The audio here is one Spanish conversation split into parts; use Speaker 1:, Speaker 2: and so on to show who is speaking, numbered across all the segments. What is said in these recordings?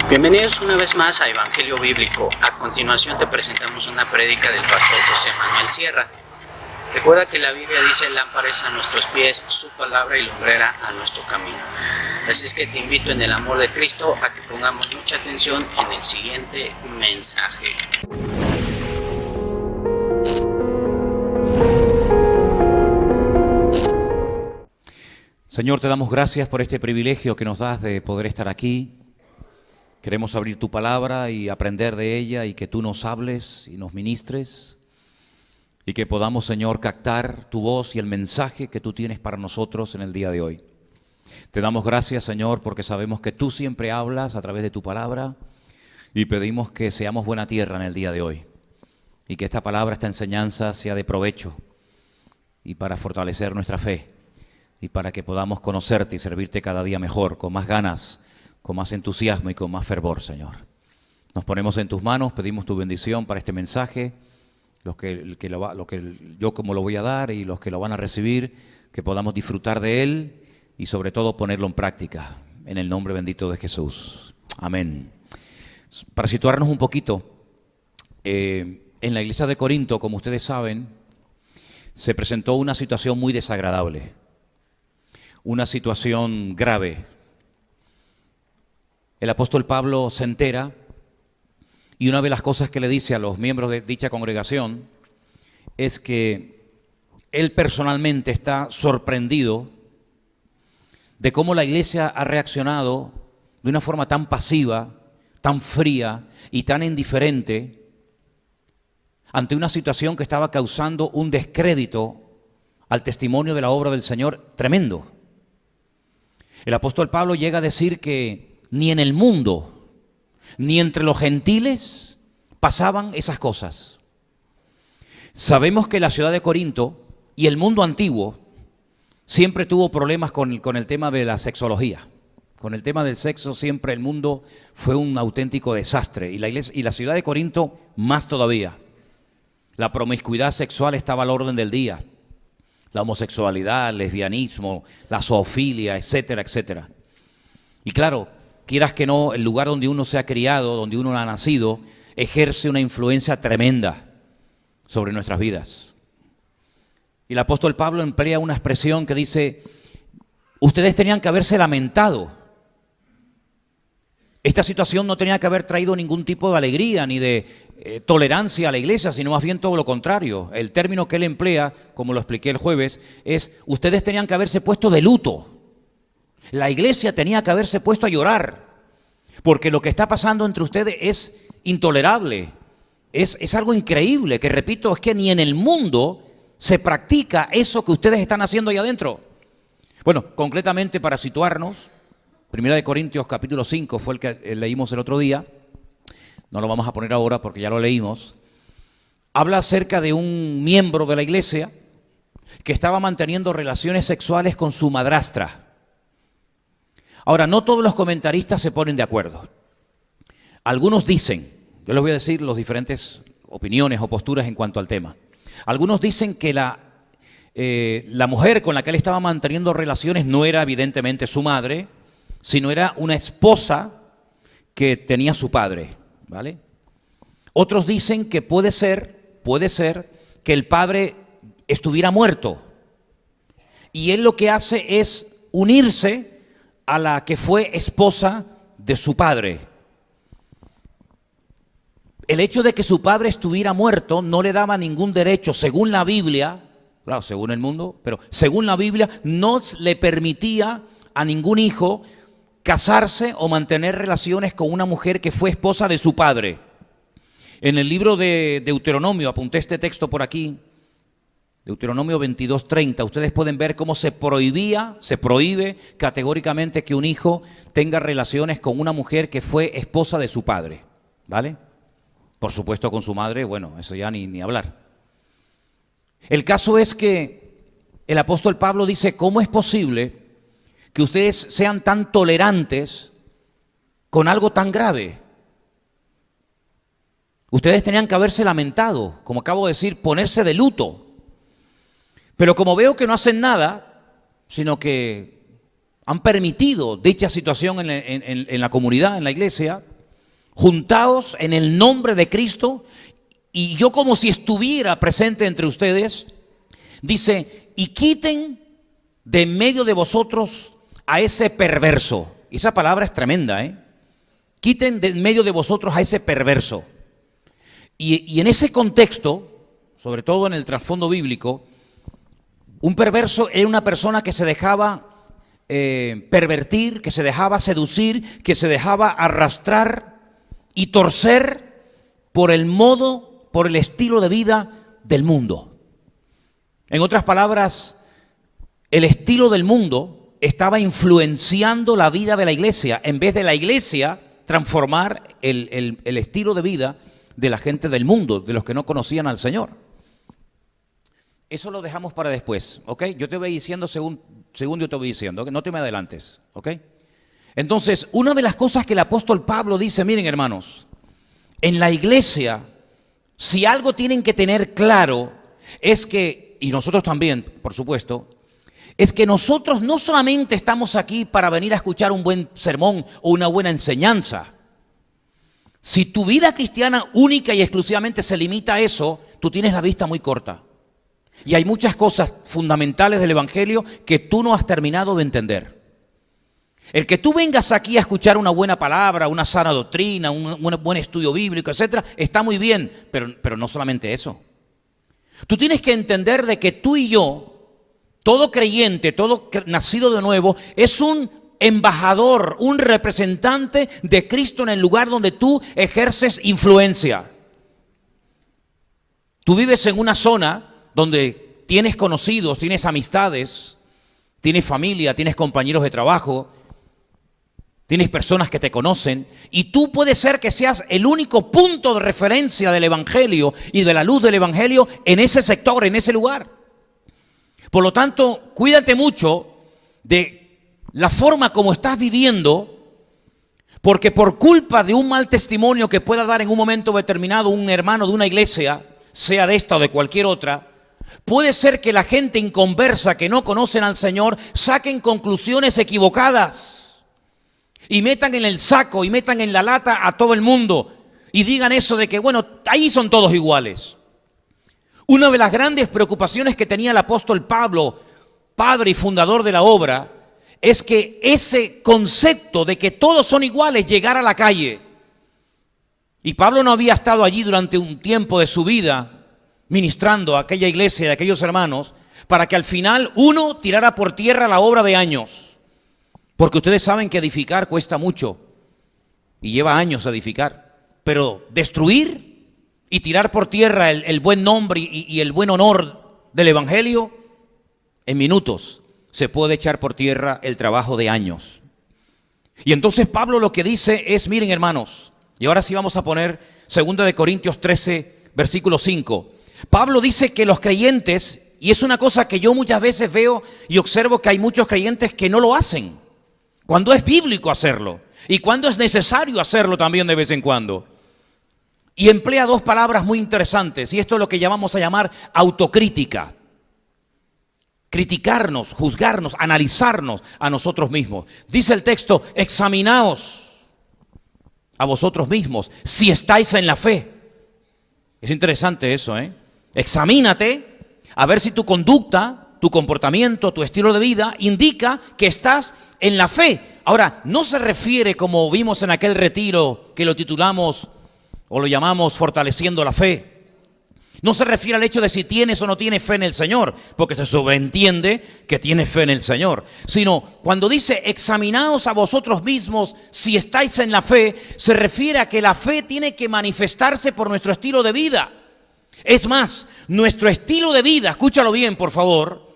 Speaker 1: Bienvenidos una vez más a Evangelio Bíblico. A continuación te presentamos una prédica del pastor José Manuel Sierra. Recuerda que la Biblia dice: lámpara es a nuestros pies, su palabra y lumbrera a nuestro camino. Así es que te invito en el amor de Cristo a que pongamos mucha atención en el siguiente mensaje.
Speaker 2: Señor, te damos gracias por este privilegio que nos das de poder estar aquí. Queremos abrir tu palabra y aprender de ella, y que tú nos hables y nos ministres, y que podamos, Señor, captar tu voz y el mensaje que tú tienes para nosotros en el día de hoy. Te damos gracias, Señor, porque sabemos que tú siempre hablas a través de tu palabra, y pedimos que seamos buena tierra en el día de hoy, y que esta palabra, esta enseñanza sea de provecho y para fortalecer nuestra fe, y para que podamos conocerte y servirte cada día mejor, con más ganas, con más entusiasmo y con más fervor, Señor. Nos ponemos en tus manos, pedimos tu bendición para este mensaje, yo como lo voy a dar y los que lo van a recibir, que podamos disfrutar de él y sobre todo ponerlo en práctica, en el nombre bendito de Jesús. Amén. Para situarnos un poquito, en la iglesia de Corinto, como ustedes saben, se presentó una situación muy desagradable, una situación grave. El apóstol Pablo se entera, y una de las cosas que le dice a los miembros de dicha congregación es que él personalmente está sorprendido de cómo la iglesia ha reaccionado de una forma tan pasiva, tan fría y tan indiferente ante una situación que estaba causando un descrédito al testimonio de la obra del Señor tremendo. El apóstol Pablo llega a decir que ni en el mundo, ni entre los gentiles pasaban esas cosas. Sabemos que la ciudad de Corinto y el mundo antiguo siempre tuvo problemas con el tema de la sexología. Con el tema del sexo siempre el mundo fue un auténtico desastre, y la ciudad de Corinto más todavía. La promiscuidad sexual estaba al orden del día. La homosexualidad, el lesbianismo, la zoofilia, etcétera, etcétera. Y claro, quieras que no, el lugar donde uno se ha criado, donde uno ha nacido, ejerce una influencia tremenda sobre nuestras vidas. Y el apóstol Pablo emplea una expresión que dice: ustedes tenían que haberse lamentado. Esta situación no tenía que haber traído ningún tipo de alegría ni de tolerancia a la iglesia, sino más bien todo lo contrario. El término que él emplea, como lo expliqué el jueves, es: ustedes tenían que haberse puesto de luto. La iglesia tenía que haberse puesto a llorar, porque lo que está pasando entre ustedes es intolerable, es algo increíble, que repito, es que ni en el mundo se practica eso que ustedes están haciendo ahí adentro. Bueno, concretamente, para situarnos, 1 Corintios capítulo 5 fue el que leímos el otro día. No lo vamos a poner ahora porque ya lo leímos. Habla acerca de un miembro de la iglesia que estaba manteniendo relaciones sexuales con su madrastra. Ahora, no todos los comentaristas se ponen de acuerdo. Algunos dicen, yo les voy a decir las diferentes opiniones o posturas en cuanto al tema. Algunos dicen que la mujer con la que él estaba manteniendo relaciones no era evidentemente su madre, sino era una esposa que tenía su padre, ¿vale? Otros dicen que puede ser que el padre estuviera muerto, y él lo que hace es unirse a la que fue esposa de su padre. El hecho de que su padre estuviera muerto no le daba ningún derecho, según la Biblia, claro, según el mundo, pero según la Biblia, no le permitía a ningún hijo casarse o mantener relaciones con una mujer que fue esposa de su padre. En el libro de Deuteronomio, apunté este texto por aquí, Deuteronomio 22:30, ustedes pueden ver cómo se prohíbe categóricamente que un hijo tenga relaciones con una mujer que fue esposa de su padre, ¿vale? Por supuesto, con su madre, bueno, eso ya ni hablar. El caso es que el apóstol Pablo dice: ¿cómo es posible que ustedes sean tan tolerantes con algo tan grave? Ustedes tenían que haberse lamentado, como acabo de decir, ponerse de luto. Pero como veo que no hacen nada, sino que han permitido dicha situación en la comunidad, en la iglesia, juntaos en el nombre de Cristo, y yo como si estuviera presente entre ustedes, dice, y quiten de en medio de vosotros a ese perverso. Y esa palabra es tremenda, ¿eh? Quiten de en medio de vosotros a ese perverso. Y en ese contexto, sobre todo en el trasfondo bíblico, un perverso era una persona que se dejaba pervertir, que se dejaba seducir, que se dejaba arrastrar y torcer por el modo, por el estilo de vida del mundo. En otras palabras, el estilo del mundo estaba influenciando la vida de la iglesia, en vez de la iglesia transformar el estilo de vida de la gente del mundo, de los que no conocían al Señor. Eso lo dejamos para después, ¿ok? Yo te voy diciendo según yo te voy diciendo, ¿okay? No te me adelantes, ¿ok? Entonces, una de las cosas que el apóstol Pablo dice, miren hermanos, en la iglesia, si algo tienen que tener claro, es que, y nosotros también, por supuesto, es que nosotros no solamente estamos aquí para venir a escuchar un buen sermón o una buena enseñanza. Si tu vida cristiana única y exclusivamente se limita a eso, tú tienes la vista muy corta. Y hay muchas cosas fundamentales del Evangelio que tú no has terminado de entender. El que tú vengas aquí a escuchar una buena palabra, una sana doctrina, un buen estudio bíblico, etcétera, está muy bien, pero no solamente eso. Tú tienes que entender de que tú y yo, todo creyente, todo nacido de nuevo, es un embajador, un representante de Cristo en el lugar donde tú ejerces influencia. Tú vives en una zona donde tienes conocidos, tienes amistades, tienes familia, tienes compañeros de trabajo, tienes personas que te conocen, y tú puedes ser que seas el único punto de referencia del Evangelio y de la luz del Evangelio en ese sector, en ese lugar. Por lo tanto, cuídate mucho de la forma como estás viviendo, porque por culpa de un mal testimonio que pueda dar en un momento determinado un hermano de una iglesia, sea de esta o de cualquier otra, puede ser que la gente inconversa que no conocen al Señor saquen conclusiones equivocadas y metan en el saco y metan en la lata a todo el mundo y digan eso de que, bueno, ahí son todos iguales. Una de las grandes preocupaciones que tenía el apóstol Pablo, padre y fundador de la obra, es que ese concepto de que todos son iguales llegara a la calle. Y Pablo no había estado allí durante un tiempo de su vida ministrando a aquella iglesia, a aquellos hermanos, para que al final uno tirara por tierra la obra de años. Porque ustedes saben que edificar cuesta mucho y lleva años edificar. Pero destruir y tirar por tierra el buen nombre y el buen honor del Evangelio, en minutos se puede echar por tierra el trabajo de años. Y entonces Pablo lo que dice es, miren hermanos, y ahora sí vamos a poner 2 Corintios 13, versículo 5. Pablo dice que los creyentes, y es una cosa que yo muchas veces veo y observo que hay muchos creyentes que no lo hacen, cuando es bíblico hacerlo y cuando es necesario hacerlo también de vez en cuando. Y emplea dos palabras muy interesantes, y esto es lo que llamamos a llamar autocrítica. Criticarnos, juzgarnos, analizarnos a nosotros mismos. Dice el texto, examinaos a vosotros mismos si estáis en la fe. Es interesante eso, ¿eh? Examínate a ver si tu conducta, tu comportamiento, tu estilo de vida indica que estás en la fe. Ahora, no se refiere, como vimos en aquel retiro que lo titulamos o lo llamamos fortaleciendo la fe. No se refiere al hecho de si tienes o no tienes fe en el Señor, porque se sobreentiende que tienes fe en el Señor. Sino cuando dice examinaos a vosotros mismos si estáis en la fe, se refiere a que la fe tiene que manifestarse por nuestro estilo de vida. Es más, nuestro estilo de vida, escúchalo bien por favor,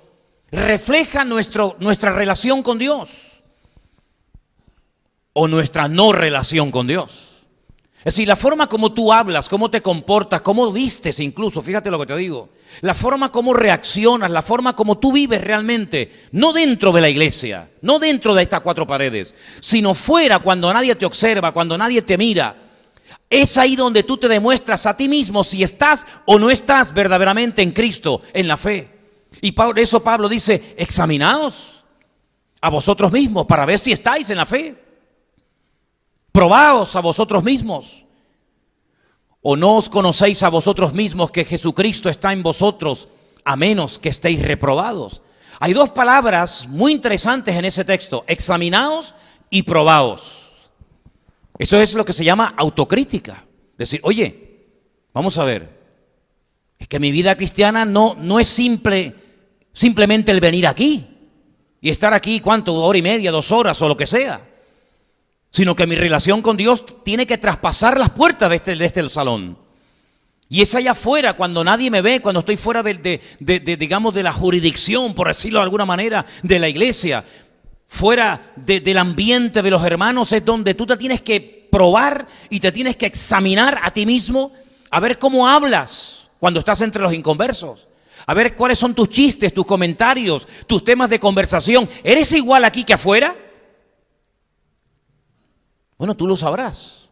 Speaker 2: refleja nuestra relación con Dios o nuestra no relación con Dios. Es decir, la forma como tú hablas, cómo te comportas, cómo vistes incluso, fíjate lo que te digo, la forma como reaccionas, la forma como tú vives realmente, no dentro de la iglesia, no dentro de estas cuatro paredes, sino fuera cuando nadie te observa, cuando nadie te mira. Es ahí donde tú te demuestras a ti mismo si estás o no estás verdaderamente en Cristo, en la fe. Y por eso Pablo dice, examinaos a vosotros mismos para ver si estáis en la fe. Probaos a vosotros mismos. ¿O no os conocéis a vosotros mismos que Jesucristo está en vosotros, a menos que estéis reprobados? Hay dos palabras muy interesantes en ese texto: examinaos y probaos. Eso es lo que se llama autocrítica. Decir, oye, vamos a ver, es que mi vida cristiana no es simplemente el venir aquí y estar aquí, ¿cuánto? 1 hora y media, 2 horas o lo que sea. Sino que mi relación con Dios tiene que traspasar las puertas de este salón. Y es allá afuera, cuando nadie me ve, cuando estoy fuera digamos, de la jurisdicción, por decirlo de alguna manera, de la iglesia, fuera del ambiente de los hermanos, es donde tú te tienes que probar y te tienes que examinar a ti mismo, a ver cómo hablas cuando estás entre los inconversos, a ver cuáles son tus chistes, tus comentarios, tus temas de conversación. ¿Eres igual aquí que afuera? Bueno, tú lo sabrás.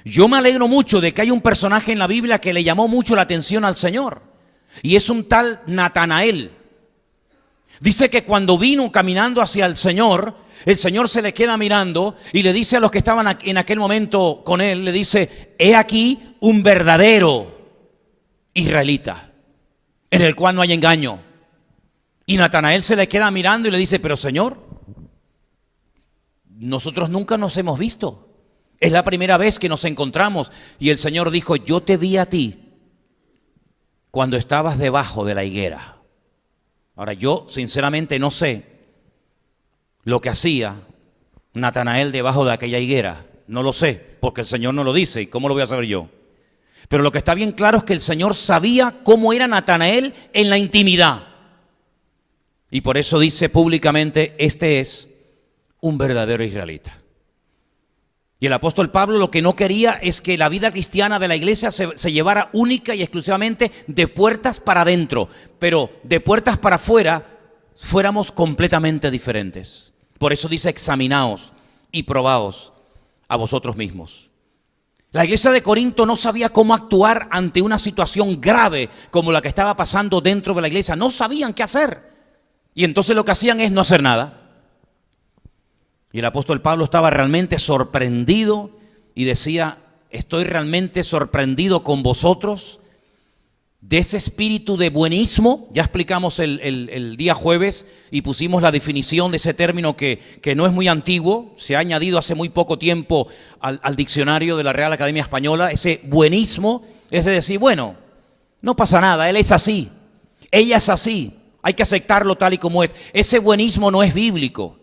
Speaker 2: Yo me alegro mucho de que hay un personaje en la Biblia que le llamó mucho la atención al Señor, y es un tal Natanael. Dice que cuando vino caminando hacia el Señor se le queda mirando y le dice a los que estaban en aquel momento con él, le dice, he aquí un verdadero israelita, en el cual no hay engaño. Y Natanael se le queda mirando y le dice, pero Señor, nosotros nunca nos hemos visto. Es la primera vez que nos encontramos. Y el Señor dijo, yo te vi a ti cuando estabas debajo de la higuera. Ahora, yo sinceramente no sé lo que hacía Natanael debajo de aquella higuera. No lo sé, porque el Señor no lo dice. ¿Y cómo lo voy a saber yo? Pero lo que está bien claro es que el Señor sabía cómo era Natanael en la intimidad. Y por eso dice públicamente, este es un verdadero israelita. Y el apóstol Pablo lo que no quería es que la vida cristiana de la iglesia se llevara única y exclusivamente de puertas para adentro, pero de puertas para afuera fuéramos completamente diferentes. Por eso dice, examinaos y probaos a vosotros mismos. La iglesia de Corinto no sabía cómo actuar ante una situación grave como la que estaba pasando dentro de la iglesia. No sabían qué hacer. Y entonces lo que hacían es no hacer nada. Y el apóstol Pablo estaba realmente sorprendido y decía, estoy realmente sorprendido con vosotros de ese espíritu de buenismo. Ya explicamos el día jueves y pusimos la definición de ese término que no es muy antiguo, se ha añadido hace muy poco tiempo al diccionario de la Real Academia Española. Ese buenismo es de decir, bueno, no pasa nada, él es así, ella es así, hay que aceptarlo tal y como es. Ese buenismo no es bíblico,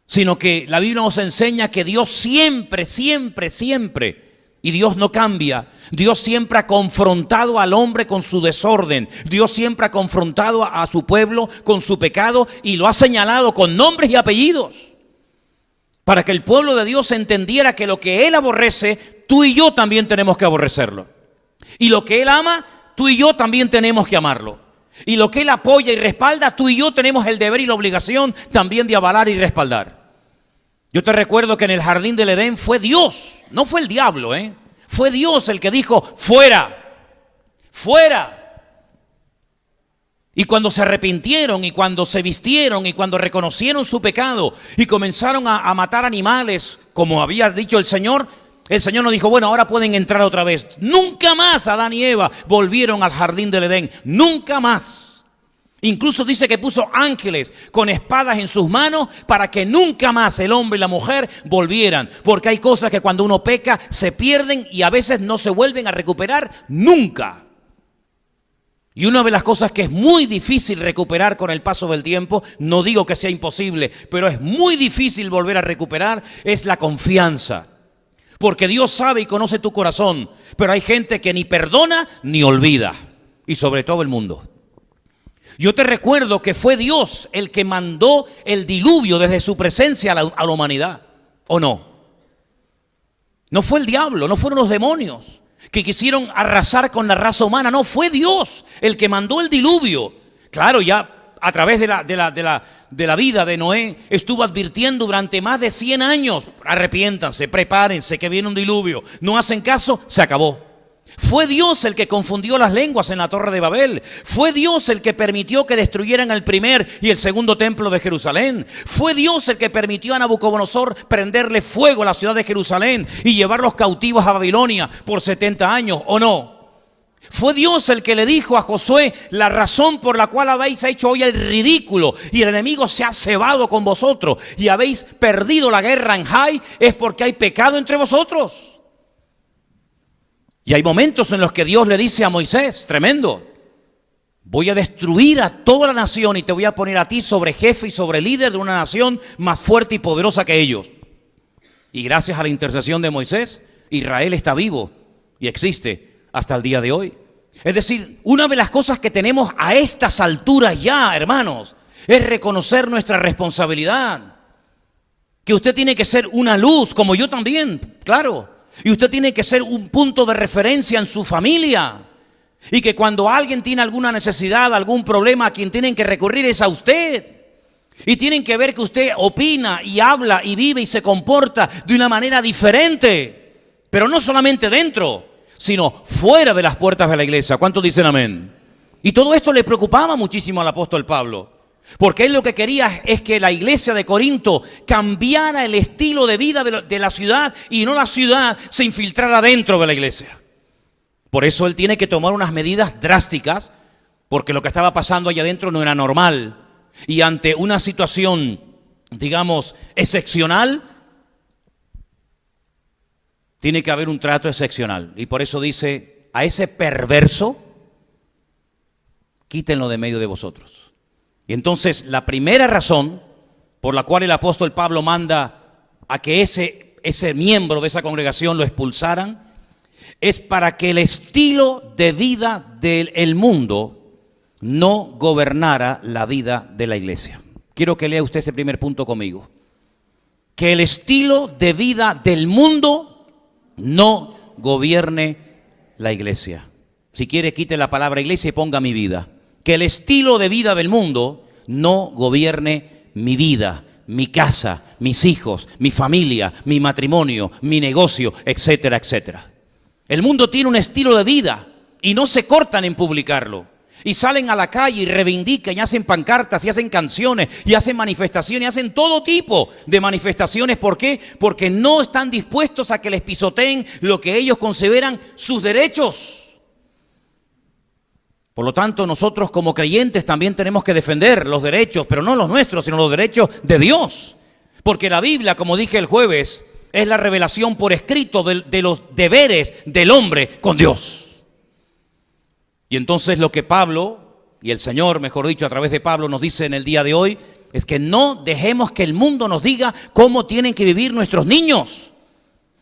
Speaker 2: sino que la Biblia nos enseña que Dios siempre, y Dios no cambia, Dios siempre ha confrontado al hombre con su desorden, Dios siempre ha confrontado a su pueblo con su pecado y lo ha señalado con nombres y apellidos, para que el pueblo de Dios entendiera que lo que Él aborrece, tú y yo también tenemos que aborrecerlo, y lo que Él ama, tú y yo también tenemos que amarlo. Y lo que Él apoya y respalda, tú y yo tenemos el deber y la obligación también de avalar y respaldar. Yo te recuerdo que en el jardín del Edén fue Dios, no fue el diablo, fue Dios el que dijo, fuera, fuera. Y cuando se arrepintieron y cuando se vistieron y cuando reconocieron su pecado y comenzaron a matar animales, como había dicho el Señor no dijo, bueno, ahora pueden entrar otra vez. Nunca más Adán y Eva volvieron al jardín del Edén, nunca más. Incluso dice que puso ángeles con espadas en sus manos para que nunca más el hombre y la mujer volvieran. Porque hay cosas que cuando uno peca se pierden y a veces no se vuelven a recuperar nunca. Y una de las cosas que es muy difícil recuperar con el paso del tiempo, no digo que sea imposible, pero es muy difícil volver a recuperar, es la confianza. Porque Dios sabe y conoce tu corazón, pero hay gente que ni perdona ni olvida, y sobre todo el mundo. Yo te recuerdo que fue Dios el que mandó el diluvio desde su presencia a la humanidad, ¿o no? No fue el diablo, no fueron los demonios que quisieron arrasar con la raza humana, no, fue Dios el que mandó el diluvio. Claro, ya a través de la vida de Noé estuvo advirtiendo durante más de 100 años, arrepiéntanse, prepárense que viene un diluvio. No hacen caso, se acabó. Fue Dios el que confundió las lenguas en la Torre de Babel. Fue Dios el que permitió que destruyeran el primer y el segundo templo de Jerusalén. Fue Dios el que permitió a Nabucodonosor prenderle fuego a la ciudad de Jerusalén y llevarlos cautivos a Babilonia por 70 años, ¿o no? Fue Dios el que le dijo a Josué: la razón por la cual habéis hecho hoy el ridículo y el enemigo se ha cebado con vosotros y habéis perdido la guerra en Jai es porque hay pecado entre vosotros. Y hay momentos en los que Dios le dice a Moisés, tremendo: voy a destruir a toda la nación y te voy a poner a ti sobre jefe y sobre líder de una nación más fuerte y poderosa que ellos. Y gracias a la intercesión de Moisés, Israel está vivo y existe hasta el día de hoy. Es decir, una de las cosas que tenemos a estas alturas ya, hermanos, es reconocer nuestra responsabilidad. Que usted tiene que ser una luz, como yo también, claro. Y usted tiene que ser un punto de referencia en su familia. Y que cuando alguien tiene alguna necesidad, algún problema, a quien tienen que recurrir es a usted. Y tienen que ver que usted opina y habla y vive y se comporta de una manera diferente. Pero no solamente dentro, sino fuera de las puertas de la iglesia. ¿Cuántos dicen amén? Y todo esto le preocupaba muchísimo al apóstol Pablo. Porque él lo que quería es que la iglesia de Corinto cambiara el estilo de vida de la ciudad y no la ciudad se infiltrara dentro de la iglesia. Por eso él tiene que tomar unas medidas drásticas, porque lo que estaba pasando allá adentro no era normal. Y ante una situación, digamos, excepcional, tiene que haber un trato excepcional. Y por eso dice: a ese perverso, quítenlo de medio de vosotros. Y entonces la primera razón por la cual el apóstol Pablo manda a que ese miembro de esa congregación lo expulsaran es para que el estilo de vida del mundo no gobernara la vida de la iglesia. Quiero que lea usted ese primer punto conmigo. Que el estilo de vida del mundo no gobierne la iglesia. Si quiere, quite la palabra iglesia y ponga mi vida. Que el estilo de vida del mundo no gobierne mi vida, mi casa, mis hijos, mi familia, mi matrimonio, mi negocio, etcétera, etcétera. El mundo tiene un estilo de vida y no se cortan en publicarlo. Y salen a la calle y reivindican y hacen pancartas y hacen canciones y hacen manifestaciones y hacen todo tipo de manifestaciones. ¿Por qué? Porque no están dispuestos a que les pisoteen lo que ellos consideran sus derechos. Por lo tanto, nosotros como creyentes también tenemos que defender los derechos, pero no los nuestros, sino los derechos de Dios. Porque la Biblia, como dije el jueves, es la revelación por escrito de los deberes del hombre con Dios. Y entonces lo que Pablo, y el Señor, mejor dicho, a través de Pablo nos dice en el día de hoy, es que no dejemos que el mundo nos diga cómo tienen que vivir nuestros niños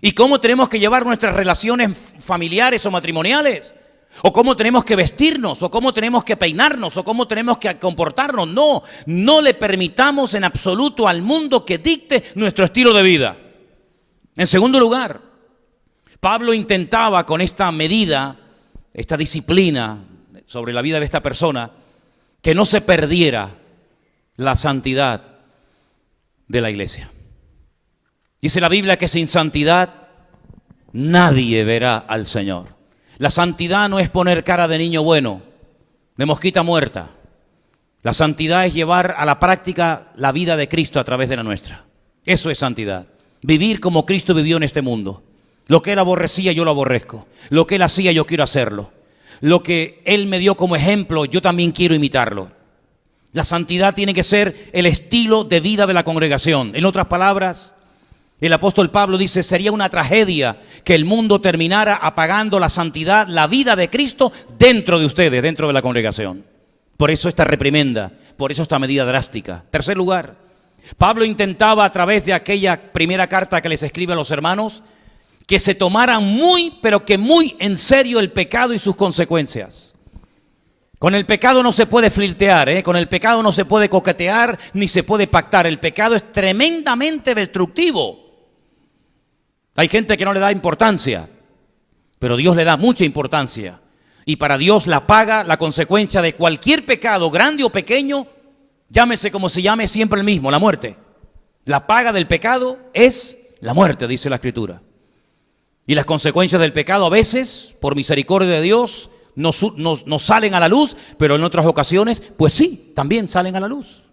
Speaker 2: y cómo tenemos que llevar nuestras relaciones familiares o matrimoniales. O cómo tenemos que vestirnos, o cómo tenemos que peinarnos, o cómo tenemos que comportarnos. No, no le permitamos en absoluto al mundo que dicte nuestro estilo de vida. En segundo lugar, Pablo intentaba con esta medida, esta disciplina sobre la vida de esta persona, que no se perdiera la santidad de la iglesia. Dice la Biblia que sin santidad nadie verá al Señor. La santidad no es poner cara de niño bueno, de mosquita muerta. La santidad es llevar a la práctica la vida de Cristo a través de la nuestra. Eso es santidad. Vivir como Cristo vivió en este mundo. Lo que Él aborrecía, yo lo aborrezco. Lo que Él hacía, yo quiero hacerlo. Lo que Él me dio como ejemplo, yo también quiero imitarlo. La santidad tiene que ser el estilo de vida de la congregación. En otras palabras, el apóstol Pablo dice: sería una tragedia que el mundo terminara apagando la santidad, la vida de Cristo dentro de ustedes, dentro de la congregación. Por eso esta reprimenda, por eso esta medida drástica. Tercer lugar, Pablo intentaba a través de aquella primera carta que les escribe a los hermanos, que se tomaran muy, pero que muy en serio el pecado y sus consecuencias. Con el pecado no se puede flirtear, con el pecado no se puede coquetear, ni se puede pactar. El pecado es tremendamente destructivo. Hay gente que no le da importancia, pero Dios le da mucha importancia. Y para Dios la paga, la consecuencia de cualquier pecado, grande o pequeño, llámese como se llame, siempre el mismo, la muerte. La paga del pecado es la muerte, dice la Escritura. Y las consecuencias del pecado a veces, por misericordia de Dios, no salen a la luz, pero en otras ocasiones, pues sí, también salen a la luz.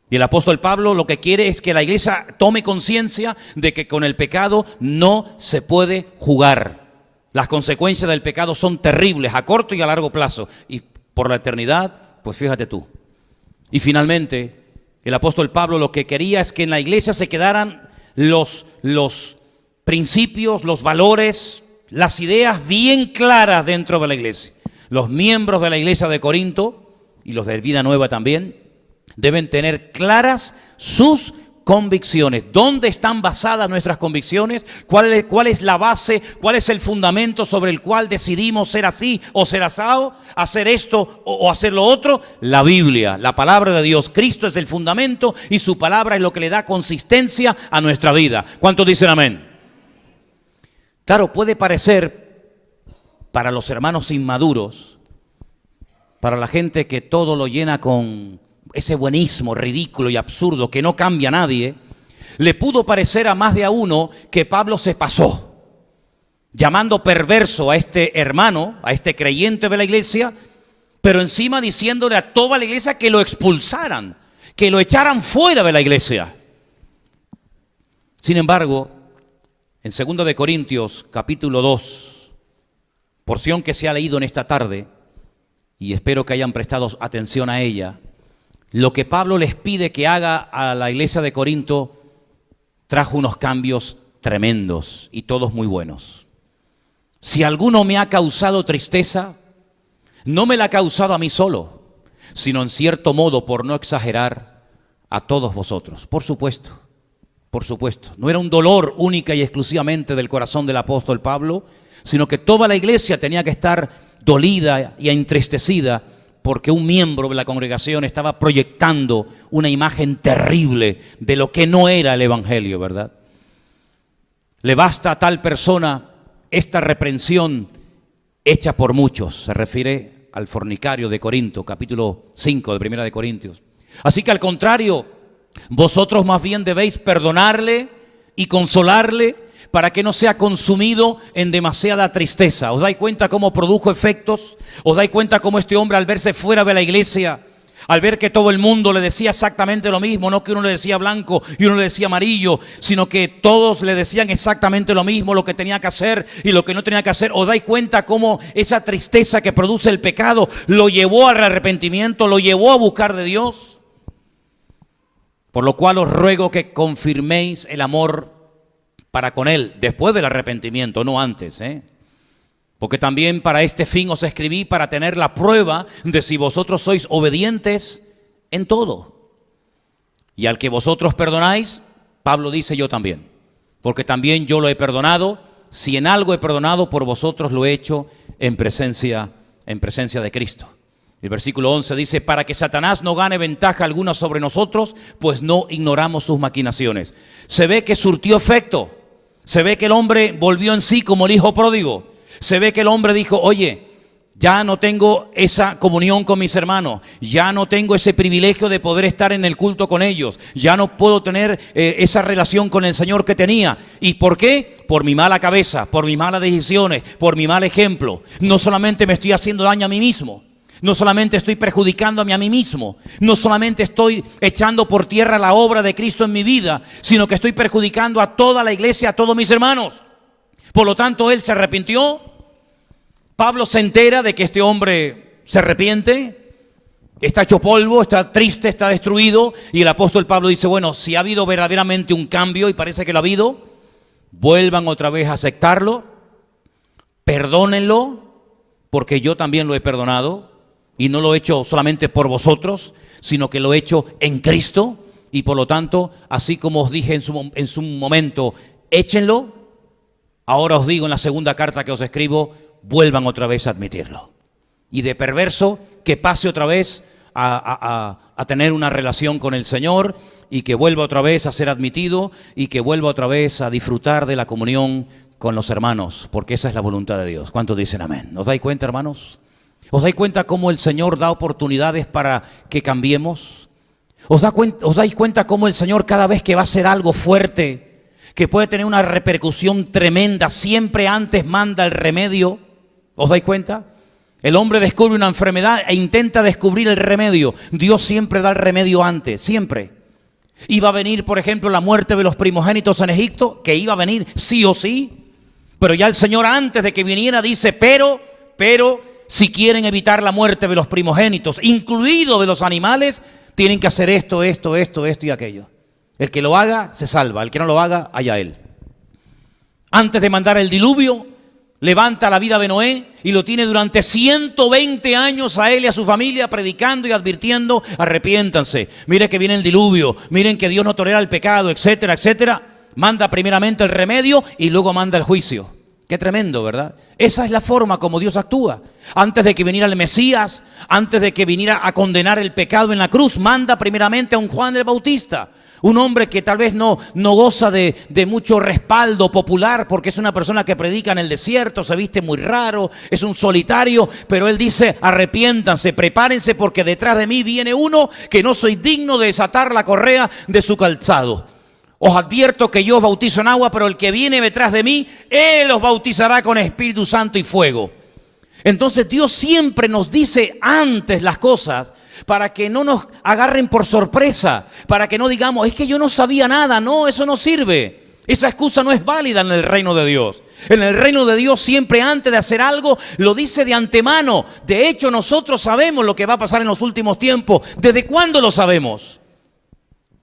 Speaker 2: Y el apóstol Pablo lo que quiere es que la iglesia tome conciencia de que con el pecado no se puede jugar. Las consecuencias del pecado son terribles a corto y a largo plazo. Y por la eternidad, pues fíjate tú. Y finalmente, el apóstol Pablo lo que quería es que en la iglesia se quedaran los principios, los valores, las ideas bien claras dentro de la iglesia. Los miembros de la iglesia de Corinto y los de Vida Nueva también deben tener claras sus convicciones. ¿Dónde están basadas nuestras convicciones? ¿Cuál es la base? ¿Cuál es el fundamento sobre el cual decidimos ser así o ser asado? ¿Hacer esto o hacer lo otro? La Biblia, la palabra de Dios. Cristo es el fundamento y su palabra es lo que le da consistencia a nuestra vida. ¿Cuántos dicen amén? Claro, puede parecer para los hermanos inmaduros, para la gente que todo lo llena con ese buenismo ridículo y absurdo que no cambia a nadie, le pudo parecer a más de a uno que Pablo se pasó, llamando perverso a este hermano, a este creyente de la iglesia, pero encima diciéndole a toda la iglesia que lo expulsaran, que lo echaran fuera de la iglesia. Sin embargo, en 2 de Corintios, capítulo 2, porción que se ha leído en esta tarde, y espero que hayan prestado atención a ella, lo que Pablo les pide que haga a la iglesia de Corinto trajo unos cambios tremendos y todos muy buenos. Si alguno me ha causado tristeza, no me la ha causado a mí solo, sino en cierto modo, por no exagerar, a todos vosotros. Por supuesto, no era un dolor única y exclusivamente del corazón del apóstol Pablo, sino que toda la iglesia tenía que estar dolida y entristecida porque un miembro de la congregación estaba proyectando una imagen terrible de lo que no era el evangelio, ¿verdad? Le basta a tal persona esta reprensión hecha por muchos. Se refiere al fornicario de Corinto, capítulo 5 de Primera de Corintios. Así que al contrario, vosotros más bien debéis perdonarle y consolarle para que no sea consumido en demasiada tristeza. ¿Os dais cuenta cómo produjo efectos? ¿Os dais cuenta cómo este hombre, al verse fuera de la iglesia, al ver que todo el mundo le decía exactamente lo mismo, no que uno le decía blanco y uno le decía amarillo, sino que todos le decían exactamente lo mismo, lo que tenía que hacer y lo que no tenía que hacer? ¿Os dais cuenta cómo esa tristeza que produce el pecado lo llevó al arrepentimiento, lo llevó a buscar de Dios? Por lo cual os ruego que confirméis el amor para con él, después del arrepentimiento, no antes, Porque también para este fin os escribí, para tener la prueba de si vosotros sois obedientes en todo. Y al que vosotros perdonáis, Pablo dice yo también, porque también yo lo he perdonado. Si en algo he perdonado, por vosotros lo he hecho en presencia de Cristo. El versículo 11 dice, para que Satanás no gane ventaja alguna sobre nosotros, pues no ignoramos sus maquinaciones. Se ve que surtió efecto. Se ve que el hombre volvió en sí como el hijo pródigo. Se ve que el hombre dijo, oye, ya no tengo esa comunión con mis hermanos, ya no tengo ese privilegio de poder estar en el culto con ellos, ya no puedo tener esa relación con el Señor que tenía. ¿Y por qué? Por mi mala cabeza, por mis malas decisiones, por mi mal ejemplo. No solamente me estoy haciendo daño a mí mismo, no solamente estoy perjudicándome a mí mismo, no solamente estoy echando por tierra la obra de Cristo en mi vida, sino que estoy perjudicando a toda la iglesia, a todos mis hermanos. Por lo tanto, él se arrepintió. Pablo se entera de que este hombre se arrepiente, está hecho polvo, está triste, está destruido, y el apóstol Pablo dice, bueno, si ha habido verdaderamente un cambio, y parece que lo ha habido, vuelvan otra vez a aceptarlo, perdónenlo, porque yo también lo he perdonado. Y no lo he hecho solamente por vosotros, sino que lo he hecho en Cristo. Y por lo tanto, así como os dije en su momento, échenlo. Ahora os digo en la segunda carta que os escribo, vuelvan otra vez a admitirlo. Y de perverso, que pase otra vez a tener una relación con el Señor, y que vuelva otra vez a ser admitido, y que vuelva otra vez a disfrutar de la comunión con los hermanos, porque esa es la voluntad de Dios. ¿Cuántos dicen amén? ¿Os dais cuenta, hermanos? ¿Os dais cuenta cómo el Señor da oportunidades para que cambiemos? ¿Os dais cuenta cómo el Señor, cada vez que va a hacer algo fuerte, que puede tener una repercusión tremenda. Siempre antes manda el remedio. ¿Os dais cuenta? El hombre descubre una enfermedad e intenta descubrir el remedio. Dios siempre da el remedio antes, siempre. Iba a venir, por ejemplo, la muerte de los primogénitos en Egipto, que iba a venir sí o sí. Pero ya el Señor antes de que viniera dice, pero, si quieren evitar la muerte de los primogénitos, incluido de los animales, tienen que hacer esto y aquello. El que lo haga, se salva. El que no lo haga, allá él. Antes de mandar el diluvio, levanta la vida de Noé y lo tiene durante 120 años a él y a su familia predicando y advirtiendo, arrepiéntanse, miren que viene el diluvio, miren que Dios no tolera el pecado, etcétera, etcétera. Manda primeramente el remedio y luego manda el juicio. Qué tremendo, ¿verdad? Esa es la forma como Dios actúa. Antes de que viniera el Mesías, antes de que viniera a condenar el pecado en la cruz, manda primeramente a un Juan el Bautista. Un hombre que tal vez no goza de mucho respaldo popular porque es una persona que predica en el desierto, se viste muy raro, es un solitario, pero él dice, arrepiéntanse, prepárense porque detrás de mí viene uno que no soy digno de desatar la correa de su calzado. Os advierto que yo os bautizo en agua, pero el que viene detrás de mí, él os bautizará con Espíritu Santo y fuego. Entonces Dios siempre nos dice antes las cosas para que no nos agarren por sorpresa, para que no digamos, es que yo no sabía nada. No, eso no sirve. Esa excusa no es válida en el reino de Dios. En el reino de Dios siempre antes de hacer algo lo dice de antemano. De hecho nosotros sabemos lo que va a pasar en los últimos tiempos. ¿Desde cuándo lo sabemos?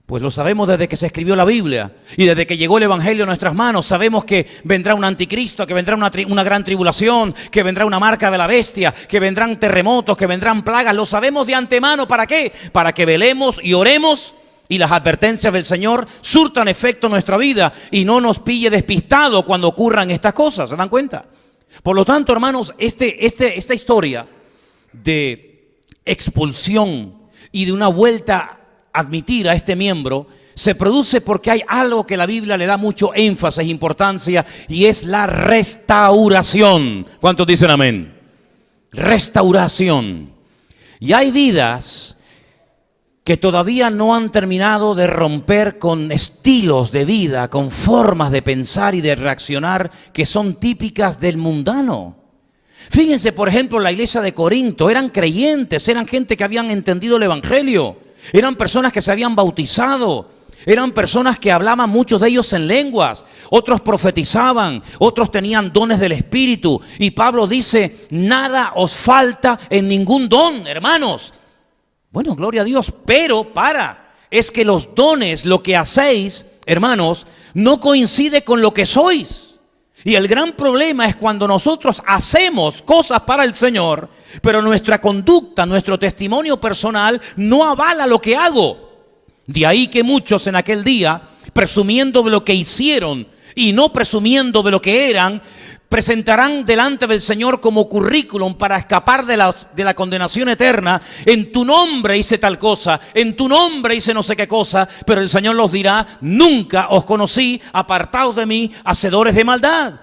Speaker 2: Pues lo sabemos desde que se escribió la Biblia y desde que llegó el Evangelio a nuestras manos. Sabemos que vendrá un anticristo, que vendrá una gran tribulación, que vendrá una marca de la bestia, que vendrán terremotos, que vendrán plagas. Lo sabemos de antemano. ¿Para qué? Para que velemos y oremos y las advertencias del Señor surtan efecto en nuestra vida y no nos pille despistado cuando ocurran estas cosas. ¿Se dan cuenta? Por lo tanto, hermanos, esta historia de expulsión y de una vuelta admitir a este miembro se produce porque hay algo que la Biblia le da mucho énfasis, importancia, y es la restauración. ¿Cuántos dicen amén? Restauración. Y hay vidas que todavía no han terminado de romper con estilos de vida, con formas de pensar y de reaccionar que son típicas del mundano. Fíjense, por ejemplo, la iglesia de Corinto, eran creyentes, eran gente que habían entendido el Evangelio. Eran personas que se habían bautizado, eran personas que hablaban muchos de ellos en lenguas, otros profetizaban, otros tenían dones del Espíritu. Y Pablo dice, nada os falta en ningún don, hermanos. Bueno, gloria a Dios, pero es que los dones, lo que hacéis, hermanos, no coincide con lo que sois. Y el gran problema es cuando nosotros hacemos cosas para el Señor, pero nuestra conducta, nuestro testimonio personal no avala lo que hago. De ahí que muchos en aquel día, presumiendo de lo que hicieron y no presumiendo de lo que eran, presentarán delante del Señor como currículum para escapar de la condenación eterna. En tu nombre hice tal cosa, en tu nombre hice no sé qué cosa, pero el Señor los dirá, nunca os conocí, apartaos de mí, hacedores de maldad.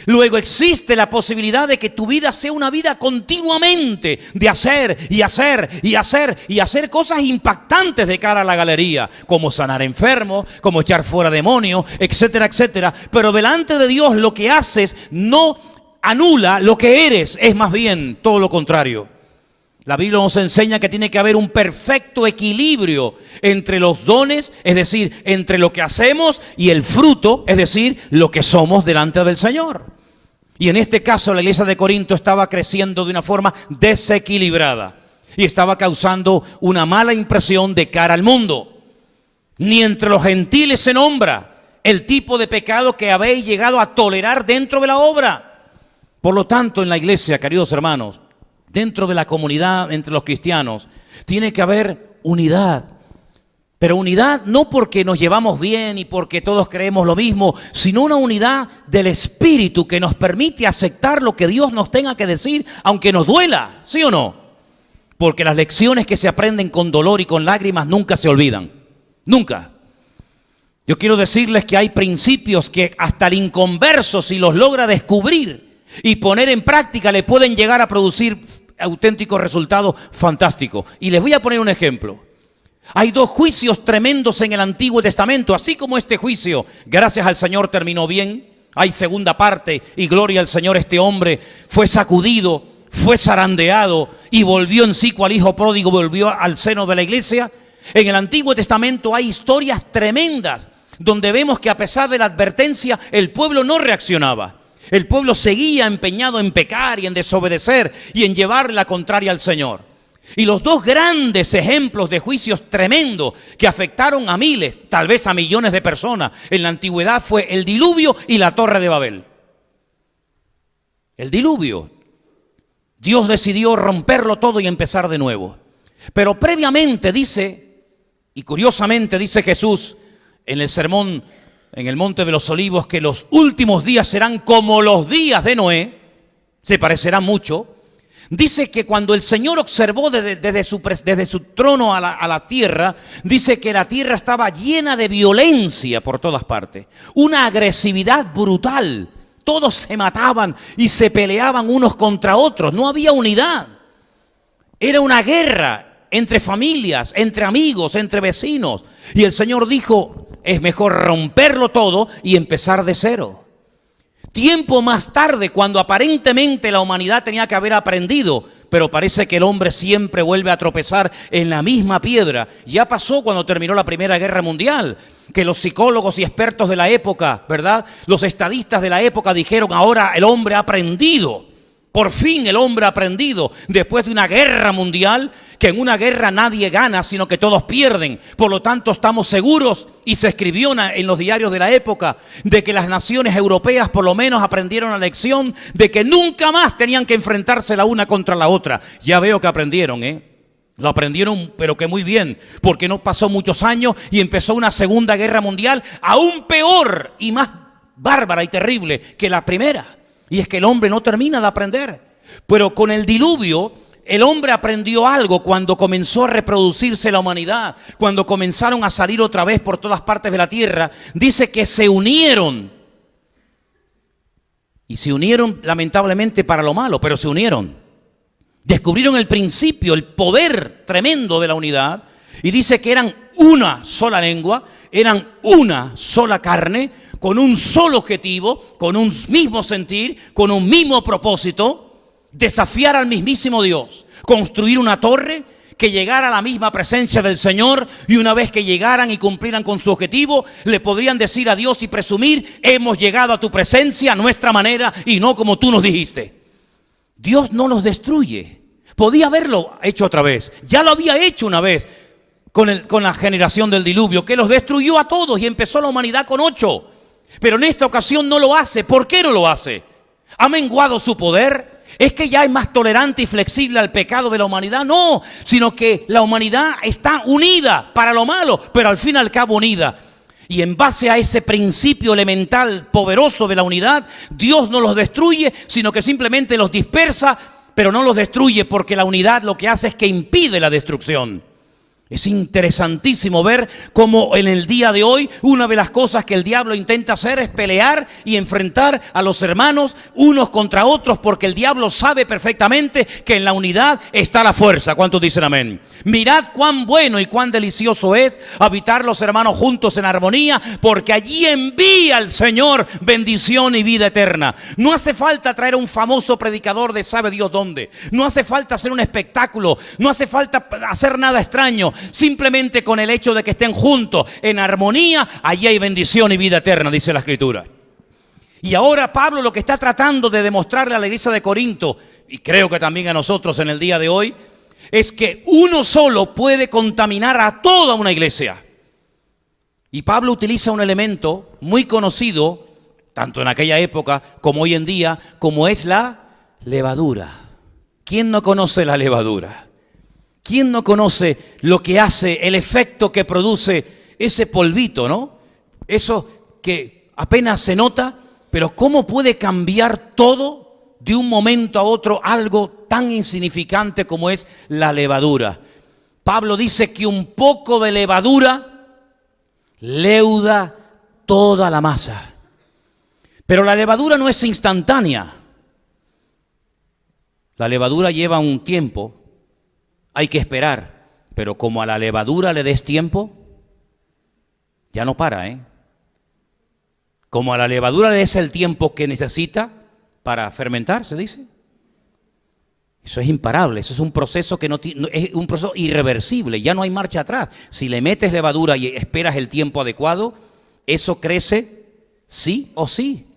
Speaker 2: Luego existe la posibilidad de que tu vida sea una vida continuamente de hacer y hacer y hacer y hacer cosas impactantes de cara a la galería, como sanar enfermos, como echar fuera demonios, etcétera, etcétera. Pero delante de Dios lo que haces no anula lo que eres, es más bien todo lo contrario. La Biblia nos enseña que tiene que haber un perfecto equilibrio entre los dones, es decir, entre lo que hacemos, y el fruto, es decir, lo que somos delante del Señor. Y en este caso la iglesia de Corinto estaba creciendo de una forma desequilibrada y estaba causando una mala impresión de cara al mundo. Ni entre los gentiles se nombra el tipo de pecado que habéis llegado a tolerar dentro de la obra. Por lo tanto, en la iglesia, queridos hermanos, dentro de la comunidad, entre los cristianos, tiene que haber unidad. Pero unidad no porque nos llevamos bien y porque todos creemos lo mismo, sino una unidad del Espíritu que nos permite aceptar lo que Dios nos tenga que decir, aunque nos duela, ¿sí o no? Porque las lecciones que se aprenden con dolor y con lágrimas nunca se olvidan. Nunca. Yo quiero decirles que hay principios que hasta el inconverso, si los logra descubrir y poner en práctica, le pueden llegar a producir auténticos resultados fantásticos. Y les voy a poner un ejemplo. Hay dos juicios tremendos en el Antiguo Testamento, así como este juicio, gracias al Señor, terminó bien. Hay segunda parte y gloria al Señor, este hombre fue sacudido, fue zarandeado y volvió en sí cual hijo pródigo, volvió al seno de la iglesia. En el Antiguo Testamento hay historias tremendas donde vemos que a pesar de la advertencia el pueblo no reaccionaba. El pueblo seguía empeñado en pecar y en desobedecer y en llevar la contraria al Señor. Y los dos grandes ejemplos de juicios tremendos que afectaron a miles, tal vez a millones de personas en la antigüedad fue el diluvio y la Torre de Babel. El diluvio. Dios decidió romperlo todo y empezar de nuevo. Pero previamente dice, y curiosamente dice Jesús en el sermón en el Monte de los Olivos, que los últimos días serán como los días de Noé, se parecerá mucho. Dice que cuando el Señor observó desde su trono a la tierra, dice que la tierra estaba llena de violencia por todas partes, una agresividad brutal. Todos se mataban y se peleaban unos contra otros, no había unidad. Era una guerra entre familias, entre amigos, entre vecinos. Y el Señor dijo, es mejor romperlo todo y empezar de cero. Tiempo más tarde, cuando aparentemente la humanidad tenía que haber aprendido, pero parece que el hombre siempre vuelve a tropezar en la misma piedra. Ya pasó cuando terminó la Primera Guerra Mundial, que los psicólogos y expertos de la época, ¿verdad?, los estadistas de la época dijeron, ahora el hombre ha aprendido. Por fin el hombre ha aprendido, después de una guerra mundial, que en una guerra nadie gana, sino que todos pierden. Por lo tanto, estamos seguros, y se escribió en los diarios de la época, de que las naciones europeas por lo menos aprendieron la lección de que nunca más tenían que enfrentarse la una contra la otra. Ya veo que aprendieron, Lo aprendieron, pero que muy bien, porque no pasó muchos años y empezó una segunda guerra mundial aún peor y más bárbara y terrible que la primera. Y es que el hombre no termina de aprender. Pero con el diluvio, el hombre aprendió algo cuando comenzó a reproducirse la humanidad, cuando comenzaron a salir otra vez por todas partes de la tierra. Dice que se unieron. Y se unieron lamentablemente para lo malo, pero se unieron. Descubrieron el principio, el poder tremendo de la unidad. Y dice que eran una sola lengua, eran una sola carne, con un solo objetivo, con un mismo sentir, con un mismo propósito, desafiar al mismísimo Dios, construir una torre que llegara a la misma presencia del Señor, y una vez que llegaran y cumplieran con su objetivo, le podrían decir a Dios y presumir, hemos llegado a tu presencia a nuestra manera y no como tú nos dijiste. Dios no los destruye. Podía haberlo hecho otra vez, ya lo había hecho una vez con la generación del diluvio, que los destruyó a todos y empezó la humanidad con 8. Pero en esta ocasión no lo hace. ¿Por qué no lo hace? ¿Ha menguado su poder? ¿Es que ya es más tolerante y flexible al pecado de la humanidad? No, sino que la humanidad está unida para lo malo, pero al fin y al cabo unida. Y en base a ese principio elemental poderoso de la unidad, Dios no los destruye, sino que simplemente los dispersa, pero no los destruye, porque la unidad lo que hace es que impide la destrucción. Es interesantísimo ver cómo en el día de hoy una de las cosas que el diablo intenta hacer es pelear y enfrentar a los hermanos unos contra otros, porque el diablo sabe perfectamente que en la unidad está la fuerza. ¿Cuántos dicen amén? Mirad cuán bueno y cuán delicioso es habitar los hermanos juntos en armonía, porque allí envía el Señor bendición y vida eterna. No hace falta traer a un famoso predicador de sabe Dios dónde. No hace falta hacer un espectáculo. No hace falta hacer nada extraño. Simplemente con el hecho de que estén juntos en armonía, allí hay bendición y vida eterna, dice la Escritura. Y ahora Pablo lo que está tratando de demostrarle a la iglesia de Corinto, y creo que también a nosotros en el día de hoy, es que uno solo puede contaminar a toda una iglesia. Y Pablo utiliza un elemento muy conocido, tanto en aquella época como hoy en día, como es la levadura. ¿Quién no conoce la levadura? ¿Quién no conoce lo que hace, el efecto que produce ese polvito, ¿no? Eso que apenas se nota, pero cómo puede cambiar todo de un momento a otro, algo tan insignificante como es la levadura. Pablo dice que un poco de levadura leuda toda la masa. Pero la levadura no es instantánea. La levadura lleva un tiempo. Hay que esperar. pero como a la levadura le des tiempo, ya no para, Como a la levadura le des el tiempo que necesita para fermentar, se dice. Eso es imparable, eso es un proceso que es un proceso irreversible, ya no hay marcha atrás. Si le metes levadura y esperas el tiempo adecuado, eso crece sí o sí.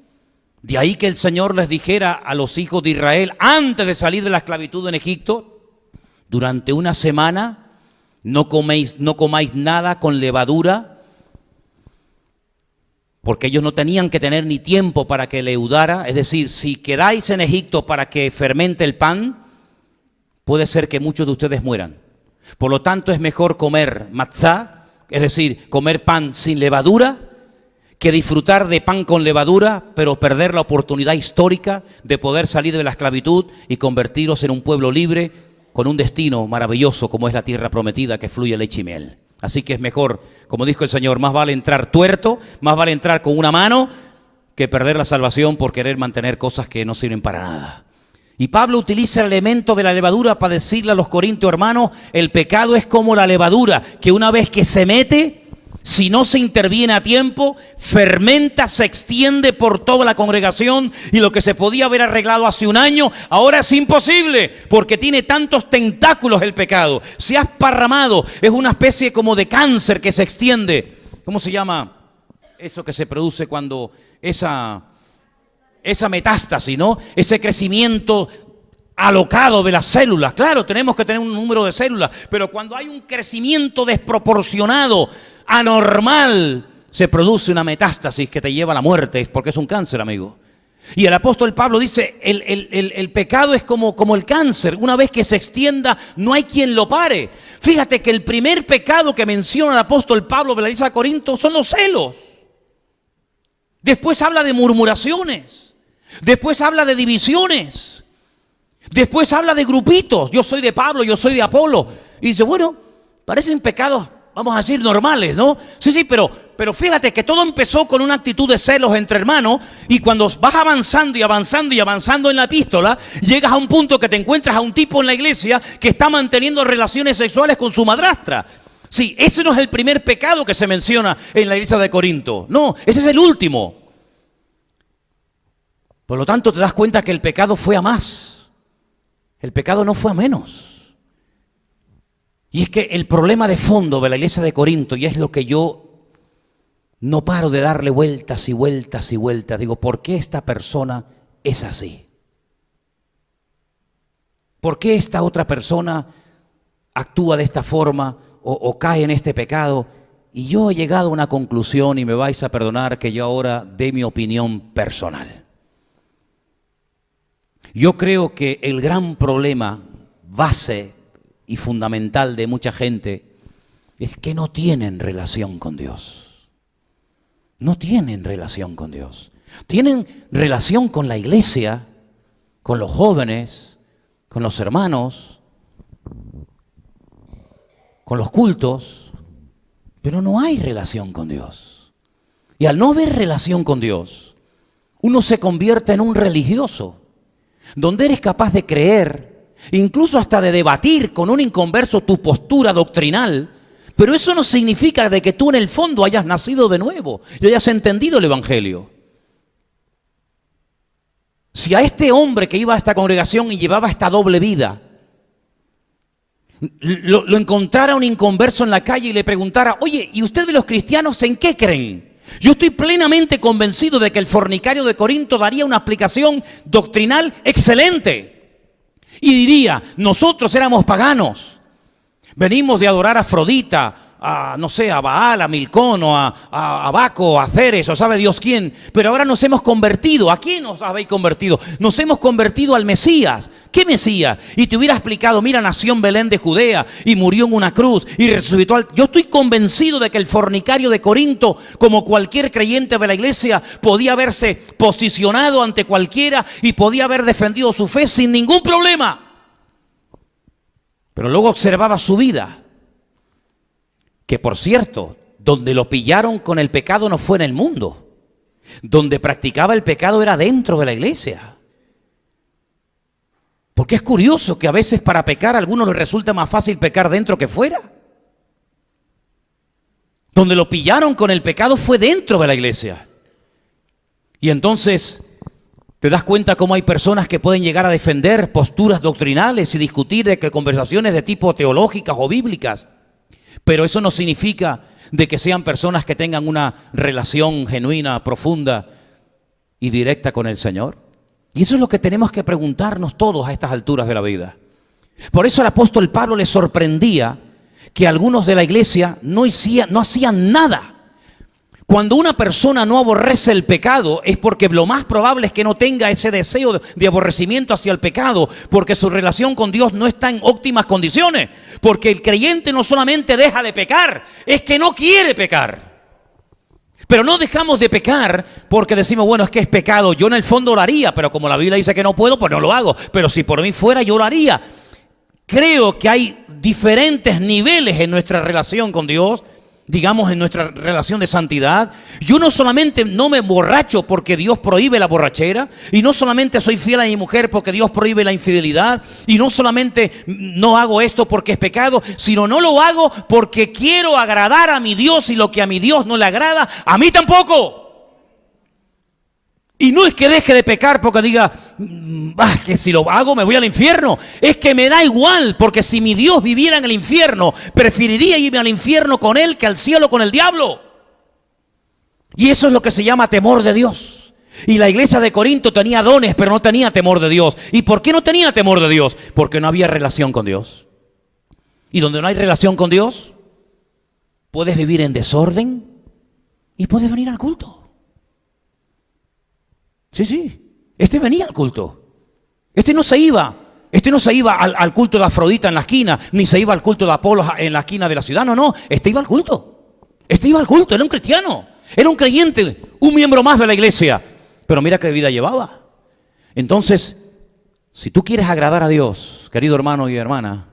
Speaker 2: De ahí que el Señor les dijera a los hijos de Israel, antes de salir de la esclavitud en Egipto, durante una semana no comáis nada con levadura, porque ellos no tenían que tener ni tiempo para que leudara. Es decir, si quedáis en Egipto para que fermente el pan, puede ser que muchos de ustedes mueran. Por lo tanto, es mejor comer matzá, es decir, comer pan sin levadura, que disfrutar de pan con levadura, pero perder la oportunidad histórica de poder salir de la esclavitud y convertiros en un pueblo libre con un destino maravilloso como es la tierra prometida que fluye leche y miel. Así que es mejor, como dijo el Señor, más vale entrar tuerto, más vale entrar con una mano que perder la salvación por querer mantener cosas que no sirven para nada. Y Pablo utiliza el elemento de la levadura para decirle a los corintios, hermanos, el pecado es como la levadura, que una vez que se mete, si no se interviene a tiempo, fermenta, se extiende por toda la congregación y lo que se podía haber arreglado hace un año, ahora es imposible porque tiene tantos tentáculos el pecado. Se ha esparramado, es una especie como de cáncer que se extiende. ¿Cómo se llama eso que se produce cuando esa metástasis, ¿no? Ese crecimiento alocado de las células. Claro, tenemos que tener un número de células, pero cuando hay un crecimiento desproporcionado, anormal, se produce una metástasis que te lleva a la muerte, porque es un cáncer, amigo. Y el apóstol Pablo dice, el pecado es como el cáncer, una vez que se extienda, no hay quien lo pare. Fíjate que el primer pecado que menciona el apóstol Pablo de la iglesia de Corinto son los celos. Después habla de murmuraciones, después habla de divisiones, después habla de grupitos, yo soy de Pablo, yo soy de Apolo. Y dice, bueno, parecen pecados, vamos a decir, normales, ¿no? Sí, pero fíjate que todo empezó con una actitud de celos entre hermanos, y cuando vas avanzando y avanzando y avanzando en la epístola, llegas a un punto que te encuentras a un tipo en la iglesia que está manteniendo relaciones sexuales con su madrastra. Sí, ese no es el primer pecado que se menciona en la iglesia de Corinto. No, ese es el último. Por lo tanto, te das cuenta que el pecado fue a más. El pecado no fue a menos. Y es que el problema de fondo de la iglesia de Corinto, y es lo que yo no paro de darle vueltas y vueltas y vueltas, digo, ¿por qué esta persona es así? ¿Por qué esta otra persona actúa de esta forma o cae en este pecado? Y yo he llegado a una conclusión, y me vais a perdonar que yo ahora dé mi opinión personal. Yo creo que el gran problema base y fundamental de mucha gente es que no tienen relación con Dios. No tienen relación con Dios. Tienen relación con la iglesia, con los jóvenes, con los hermanos, con los cultos, pero no hay relación con Dios. Y al no haber relación con Dios, uno se convierte en un religioso, donde eres capaz de creer, incluso hasta de debatir con un inconverso tu postura doctrinal, pero eso no significa de que tú en el fondo hayas nacido de nuevo y hayas entendido el evangelio. Si a este hombre que iba a esta congregación y llevaba esta doble vida, lo encontrara un inconverso en la calle y le preguntara, oye, ¿y ustedes los cristianos en qué creen? Yo estoy plenamente convencido de que el fornicario de Corinto daría una explicación doctrinal excelente. Y diría, nosotros éramos paganos, venimos de adorar a Afrodita, a Baal, a Milcón, o a Baco, a Ceres, o sabe Dios quién, pero ahora nos hemos convertido. ¿A quién nos habéis convertido? Nos hemos convertido al Mesías. ¿Qué Mesías? Y te hubiera explicado, mira, nació en Belén de Judea y murió en una cruz y resucitó. Yo estoy convencido de que el fornicario de Corinto, como cualquier creyente de la iglesia, podía haberse posicionado ante cualquiera y podía haber defendido su fe sin ningún problema. Pero luego observaba su vida. Que por cierto, donde lo pillaron con el pecado no fue en el mundo. Donde practicaba el pecado era dentro de la iglesia. Porque es curioso que a veces para pecar a algunos les resulta más fácil pecar dentro que fuera. Donde lo pillaron con el pecado fue dentro de la iglesia. Y entonces te das cuenta cómo hay personas que pueden llegar a defender posturas doctrinales y discutir de que conversaciones de tipo teológicas o bíblicas. Pero eso no significa de que sean personas que tengan una relación genuina, profunda y directa con el Señor. Y eso es lo que tenemos que preguntarnos todos a estas alturas de la vida. Por eso el apóstol Pablo le sorprendía que algunos de la iglesia no hacían nada. Cuando una persona no aborrece el pecado es porque lo más probable es que no tenga ese deseo de aborrecimiento hacia el pecado, porque su relación con Dios no está en óptimas condiciones, porque el creyente no solamente deja de pecar, es que no quiere pecar. Pero no dejamos de pecar porque decimos, bueno, es que es pecado, yo en el fondo lo haría, pero como la Biblia dice que no puedo, pues no lo hago, pero si por mí fuera yo lo haría. Creo que hay diferentes niveles en nuestra relación con Dios, digamos en nuestra relación de santidad. Yo no solamente no me emborracho porque Dios prohíbe la borrachera, y no solamente soy fiel a mi mujer porque Dios prohíbe la infidelidad, y no solamente no hago esto porque es pecado, sino no lo hago porque quiero agradar a mi Dios, y lo que a mi Dios no le agrada, a mí tampoco. Y no es que deje de pecar porque diga, que si lo hago me voy al infierno. Es que me da igual, porque si mi Dios viviera en el infierno, preferiría irme al infierno con Él que al cielo con el diablo. Y eso es lo que se llama temor de Dios. Y la iglesia de Corinto tenía dones, pero no tenía temor de Dios. ¿Y por qué no tenía temor de Dios? Porque no había relación con Dios. Y donde no hay relación con Dios, puedes vivir en desorden y puedes venir al culto. Sí, este venía al culto. Este no se iba al culto de Afrodita en la esquina, ni se iba al culto de Apolo en la esquina de la ciudad. No, este iba al culto. Era un cristiano, era un creyente, un miembro más de la iglesia. Pero mira qué vida llevaba. Entonces, si tú quieres agradar a Dios, querido hermano y hermana,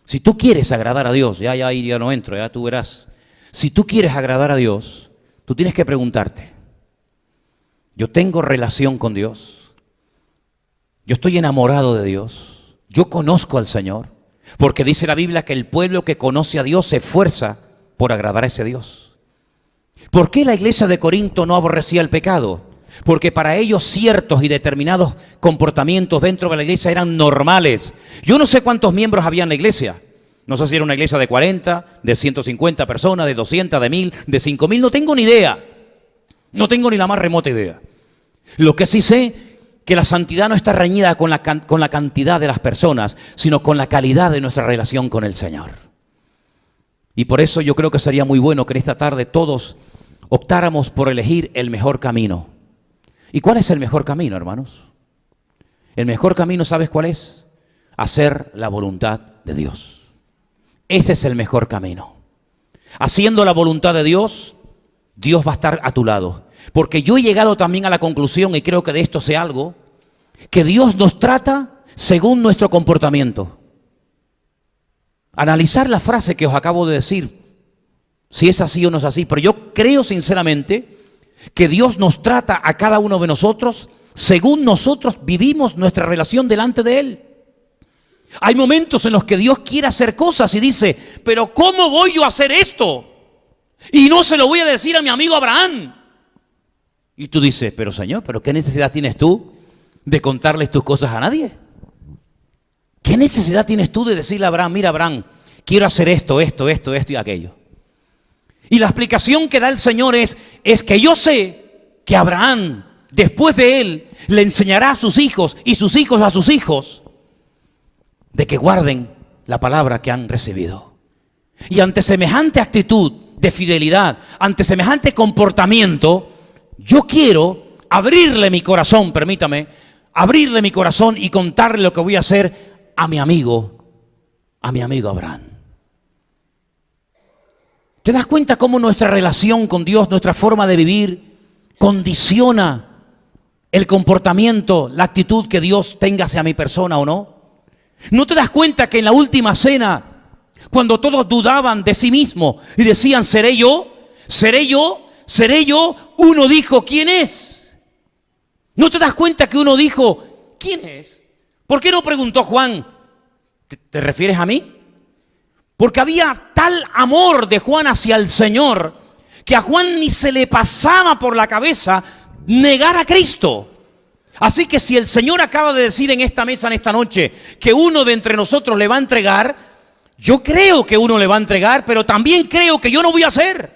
Speaker 2: si tú quieres agradar a Dios, ya no entro, ya tú verás. Si tú quieres agradar a Dios, tú tienes que preguntarte, ¿yo tengo relación con Dios? ¿Yo estoy enamorado de Dios? ¿Yo conozco al Señor? Porque dice la Biblia que el pueblo que conoce a Dios se esfuerza por agradar a ese Dios. ¿Por qué la iglesia de Corinto no aborrecía el pecado? Porque para ellos ciertos y determinados comportamientos dentro de la iglesia eran normales. Yo no sé cuántos miembros había en la iglesia. No sé si era una iglesia de 40, de 150 personas, de 200, de 1000, de 5000, no tengo ni idea. No tengo ni la más remota idea. Lo que sí sé, que la santidad no está reñida con la cantidad de las personas, sino con la calidad de nuestra relación con el Señor. Y por eso yo creo que sería muy bueno que en esta tarde todos optáramos por elegir el mejor camino. ¿Y cuál es el mejor camino, hermanos? El mejor camino, ¿sabes cuál es? Hacer la voluntad de Dios. Ese es el mejor camino. Haciendo la voluntad de Dios, Dios va a estar a tu lado. Porque yo he llegado también a la conclusión, y creo que de esto sé algo, que Dios nos trata según nuestro comportamiento. Analizar la frase que os acabo de decir, si es así o no es así, pero yo creo sinceramente que Dios nos trata a cada uno de nosotros según nosotros vivimos nuestra relación delante de Él. Hay momentos en los que Dios quiere hacer cosas y dice, pero ¿cómo voy yo a hacer esto? Y no se lo voy a decir a mi amigo Abraham. Y tú dices, pero Señor, ¿pero qué necesidad tienes tú de contarles tus cosas a nadie? ¿Qué necesidad tienes tú de decirle a Abraham, mira Abraham, quiero hacer esto y aquello? Y la explicación que da el Señor es que yo sé que Abraham, después de él, le enseñará a sus hijos y sus hijos a sus hijos de que guarden la palabra que han recibido. Y ante semejante actitud de fidelidad, ante semejante comportamiento, yo quiero abrirle mi corazón, permítame, abrirle mi corazón y contarle lo que voy a hacer a mi amigo Abraham. ¿Te das cuenta cómo nuestra relación con Dios, nuestra forma de vivir, condiciona el comportamiento, la actitud que Dios tenga hacia mi persona o no? ¿No te das cuenta que en la última cena, cuando todos dudaban de sí mismo y decían, ¿seré yo? ¿Seré yo? ¿Seré yo? Uno dijo, ¿quién es? ¿No te das cuenta que uno dijo, ¿quién es? ¿Por qué no preguntó Juan? ¿Te refieres a mí? Porque había tal amor de Juan hacia el Señor que a Juan ni se le pasaba por la cabeza negar a Cristo. Así que si el Señor acaba de decir en esta mesa, en esta noche, que uno de entre nosotros le va a entregar, yo creo que uno le va a entregar, pero también creo que yo no voy a hacer,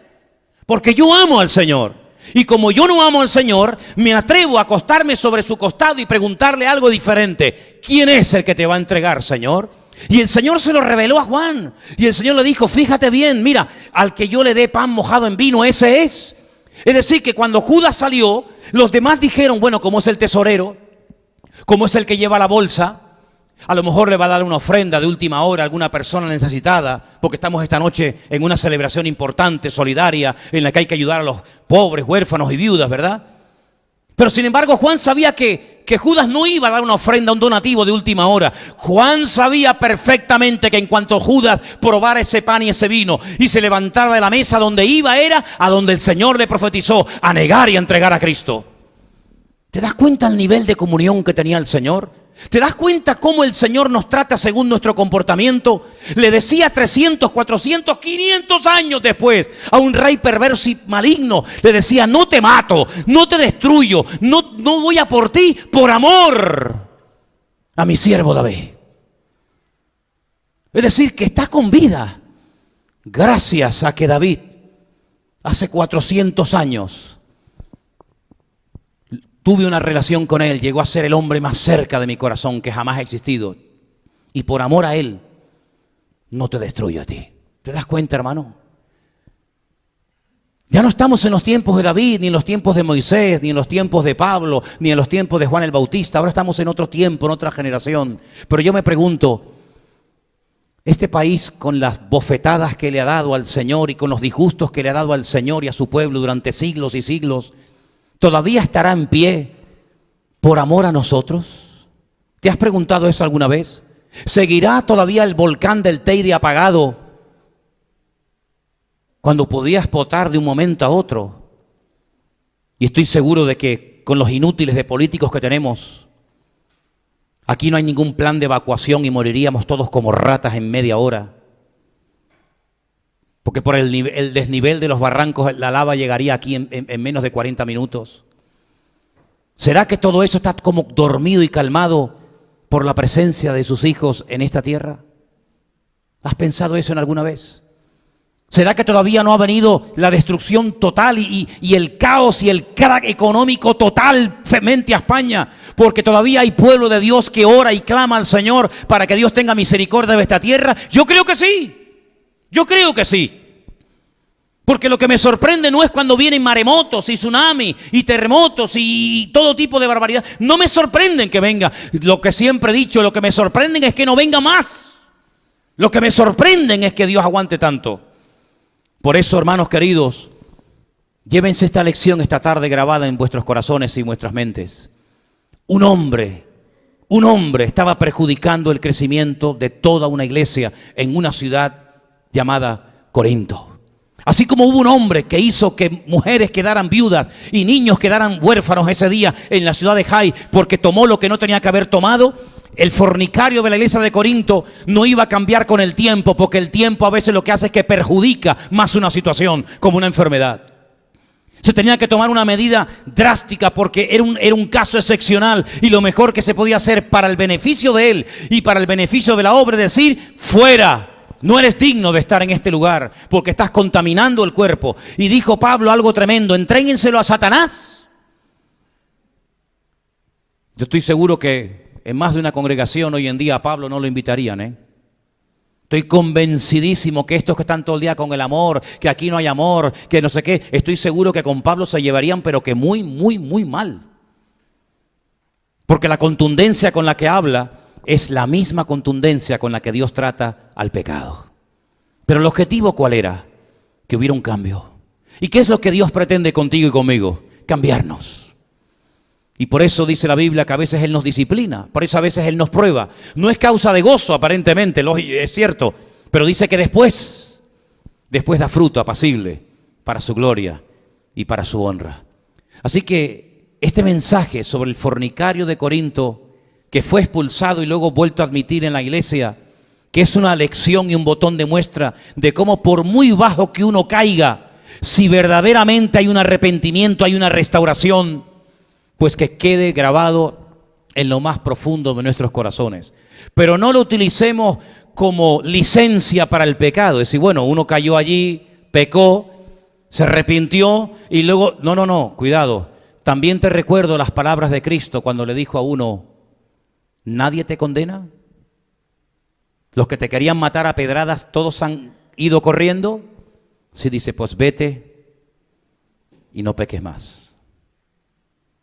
Speaker 2: porque yo amo al Señor. Y como yo no amo al Señor, me atrevo a acostarme sobre su costado y preguntarle algo diferente. ¿Quién es el que te va a entregar, Señor? Y el Señor se lo reveló a Juan. Y el Señor le dijo, fíjate bien, mira, al que yo le dé pan mojado en vino, ese es. Es decir, que cuando Judas salió, los demás dijeron, bueno, como es el tesorero, como es el que lleva la bolsa, a lo mejor le va a dar una ofrenda de última hora a alguna persona necesitada, porque estamos esta noche en una celebración importante, solidaria, en la que hay que ayudar a los pobres, huérfanos y viudas, ¿verdad? Pero sin embargo Juan sabía que Judas no iba a dar una ofrenda, un donativo de última hora. Juan sabía perfectamente que en cuanto Judas probara ese pan y ese vino y se levantara de la mesa, donde iba era a donde el Señor le profetizó, a negar y a entregar a Cristo. ¿Te das cuenta el nivel de comunión que tenía el Señor? ¿Te das cuenta cómo el Señor nos trata según nuestro comportamiento? Le decía 300, 400, 500 años después a un rey perverso y maligno. Le decía, no te mato, no te destruyo, no voy a por ti, por amor a mi siervo David. Es decir, que está con vida gracias a que David hace 400 años tuve una relación con él, llegó a ser el hombre más cerca de mi corazón que jamás ha existido. Y por amor a él, no te destruyo a ti. ¿Te das cuenta, hermano? Ya no estamos en los tiempos de David, ni en los tiempos de Moisés, ni en los tiempos de Pablo, ni en los tiempos de Juan el Bautista. Ahora estamos en otro tiempo, en otra generación. Pero yo me pregunto, este país con las bofetadas que le ha dado al Señor y con los disgustos que le ha dado al Señor y a su pueblo durante siglos y siglos, ¿todavía estará en pie por amor a nosotros? ¿Te has preguntado eso alguna vez? ¿Seguirá todavía el volcán del Teide apagado cuando podía explotar de un momento a otro? Y estoy seguro de que con los inútiles de políticos que tenemos, aquí no hay ningún plan de evacuación y moriríamos todos como ratas en media hora. Porque por el desnivel de los barrancos la lava llegaría aquí en menos de 40 minutos. ¿Será que todo eso está como dormido y calmado por la presencia de sus hijos en esta tierra? ¿Has pensado eso en alguna vez? ¿Será que todavía no ha venido la destrucción total y el caos y el crack económico totalmente a España? Porque todavía hay pueblo de Dios que ora y clama al Señor para que Dios tenga misericordia de esta tierra. Yo creo que sí. Yo creo que sí. Porque lo que me sorprende no es cuando vienen maremotos y tsunamis y terremotos y todo tipo de barbaridad. No me sorprenden que venga. Lo que siempre he dicho, lo que me sorprenden es que no venga más. Lo que me sorprenden es que Dios aguante tanto. Por eso, hermanos queridos, llévense esta lección esta tarde grabada en vuestros corazones y vuestras mentes. Un hombre estaba perjudicando el crecimiento de toda una iglesia en una ciudad llamada Corinto. Así como hubo un hombre que hizo que mujeres quedaran viudas y niños quedaran huérfanos ese día en la ciudad de Jai porque tomó lo que no tenía que haber tomado, el fornicario de la iglesia de Corinto no iba a cambiar con el tiempo, porque el tiempo a veces lo que hace es que perjudica más una situación, como una enfermedad. Se tenía que tomar una medida drástica porque era un caso excepcional, y lo mejor que se podía hacer para el beneficio de él y para el beneficio de la obra es decir, fuera. No eres digno de estar en este lugar porque estás contaminando el cuerpo. Y dijo Pablo algo tremendo, entréguenselo a Satanás. Yo estoy seguro que en más de una congregación hoy en día a Pablo no lo invitarían, Estoy convencidísimo que estos que están todo el día con el amor, que aquí no hay amor, que no sé qué, estoy seguro que con Pablo se llevarían, pero que muy, muy, muy mal. Porque la contundencia con la que habla es la misma contundencia con la que Dios trata al pecado. Pero el objetivo, ¿cuál era? Que hubiera un cambio. ¿Y qué es lo que Dios pretende contigo y conmigo? Cambiarnos. Y por eso dice la Biblia que a veces Él nos disciplina, por eso a veces Él nos prueba. No es causa de gozo aparentemente, es cierto, pero dice que después da fruto apacible para su gloria y para su honra. Así que este mensaje sobre el fornicario de Corinto, que fue expulsado y luego vuelto a admitir en la iglesia, que es una lección y un botón de muestra de cómo por muy bajo que uno caiga, si verdaderamente hay un arrepentimiento, hay una restauración, pues que quede grabado en lo más profundo de nuestros corazones. Pero no lo utilicemos como licencia para el pecado. Es decir, bueno, uno cayó allí, pecó, se arrepintió y luego... No, cuidado. También te recuerdo las palabras de Cristo cuando le dijo a uno, ¿nadie te condena? Los que te querían matar a pedradas, todos han ido corriendo. Sí, dice, pues vete y no peques más.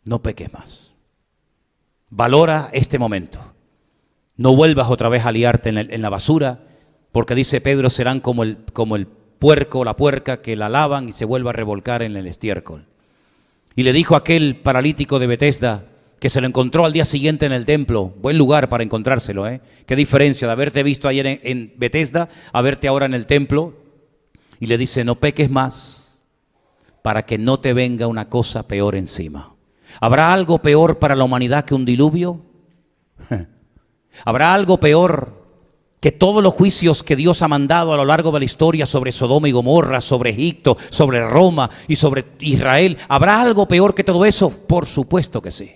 Speaker 2: No peques más. Valora este momento. No vuelvas otra vez a liarte en la basura, porque dice Pedro, serán como el puerco o la puerca que la lavan y se vuelve a revolcar en el estiércol. Y le dijo a aquel paralítico de Betesda, que se lo encontró al día siguiente en el templo, buen lugar para encontrárselo, qué diferencia de haberte visto ayer en Betesda a verte ahora en el templo. Y le dice, no peques más para que no te venga una cosa peor encima. ¿Habrá algo peor para la humanidad que un diluvio? ¿Habrá algo peor que todos los juicios que Dios ha mandado a lo largo de la historia sobre Sodoma y Gomorra, sobre Egipto, sobre Roma y sobre Israel? ¿Habrá algo peor que todo eso? Por supuesto que sí.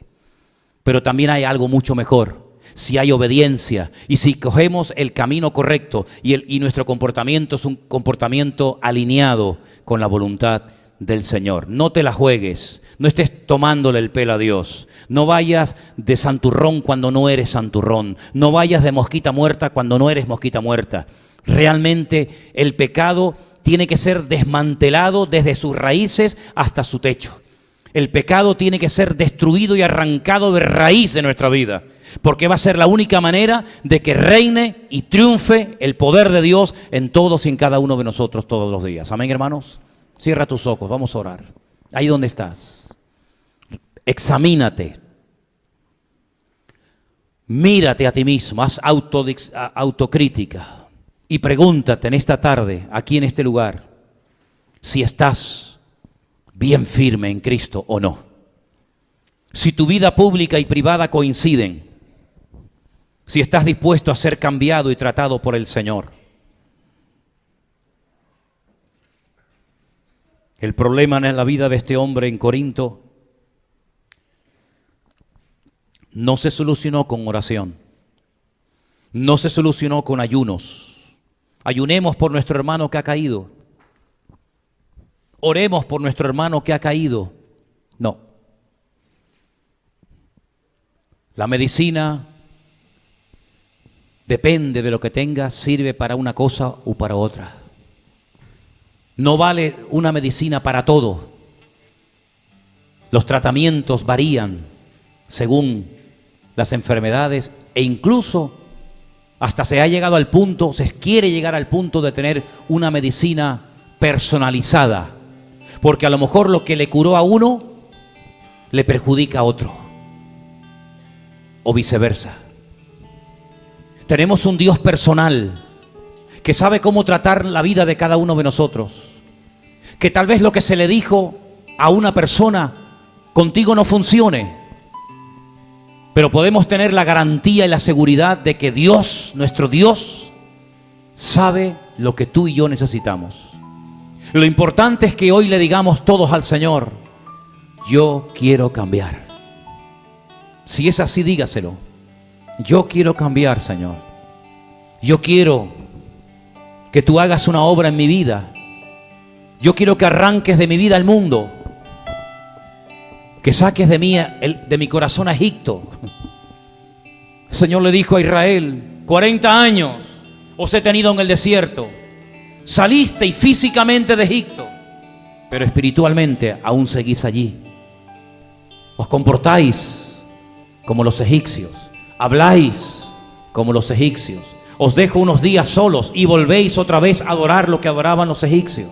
Speaker 2: Pero también hay algo mucho mejor. Si hay obediencia y si cogemos el camino correcto y nuestro comportamiento es un comportamiento alineado con la voluntad del Señor. No te la juegues, no estés tomándole el pelo a Dios. No vayas de santurrón cuando no eres santurrón. No vayas de mosquita muerta cuando no eres mosquita muerta. Realmente el pecado tiene que ser desmantelado desde sus raíces hasta su techo. El pecado tiene que ser destruido y arrancado de raíz de nuestra vida, porque va a ser la única manera de que reine y triunfe el poder de Dios en todos y en cada uno de nosotros todos los días. Amén, hermanos. Cierra tus ojos, vamos a orar. Ahí donde estás, examínate, mírate a ti mismo, haz autocrítica y pregúntate en esta tarde, aquí en este lugar, si estás bien firme en Cristo o no. Si tu vida pública y privada coinciden, si estás dispuesto a ser cambiado y tratado por el Señor. El problema en la vida de este hombre en Corinto no se solucionó con oración, no se solucionó con ayunos. Ayunemos por nuestro hermano que ha caído, oremos por nuestro hermano que ha caído. No. La medicina, depende de lo que tengas, sirve para una cosa o para otra. No vale una medicina para todo. Los tratamientos varían según las enfermedades e incluso hasta se ha llegado al punto, se quiere llegar al punto de tener una medicina personalizada, porque a lo mejor lo que le curó a uno le perjudica a otro o viceversa. Tenemos un Dios personal que sabe cómo tratar la vida de cada uno de nosotros, que tal vez lo que se le dijo a una persona contigo no funcione, pero podemos tener la garantía y la seguridad de que Dios, nuestro Dios, sabe lo que tú y yo necesitamos. Lo importante es que hoy le digamos todos al Señor, yo quiero cambiar. Si es así, dígaselo. Yo quiero cambiar, Señor. Yo quiero que tú hagas una obra en mi vida. Yo quiero que arranques de mi vida al mundo, que saques de mi corazón a Egipto. El Señor le dijo a Israel, 40 años os he tenido en el desierto. Salisteis físicamente de Egipto, pero espiritualmente aún seguís allí. Os comportáis como los egipcios, habláis como los egipcios. Os dejo unos días solos y volvéis otra vez a adorar lo que adoraban los egipcios.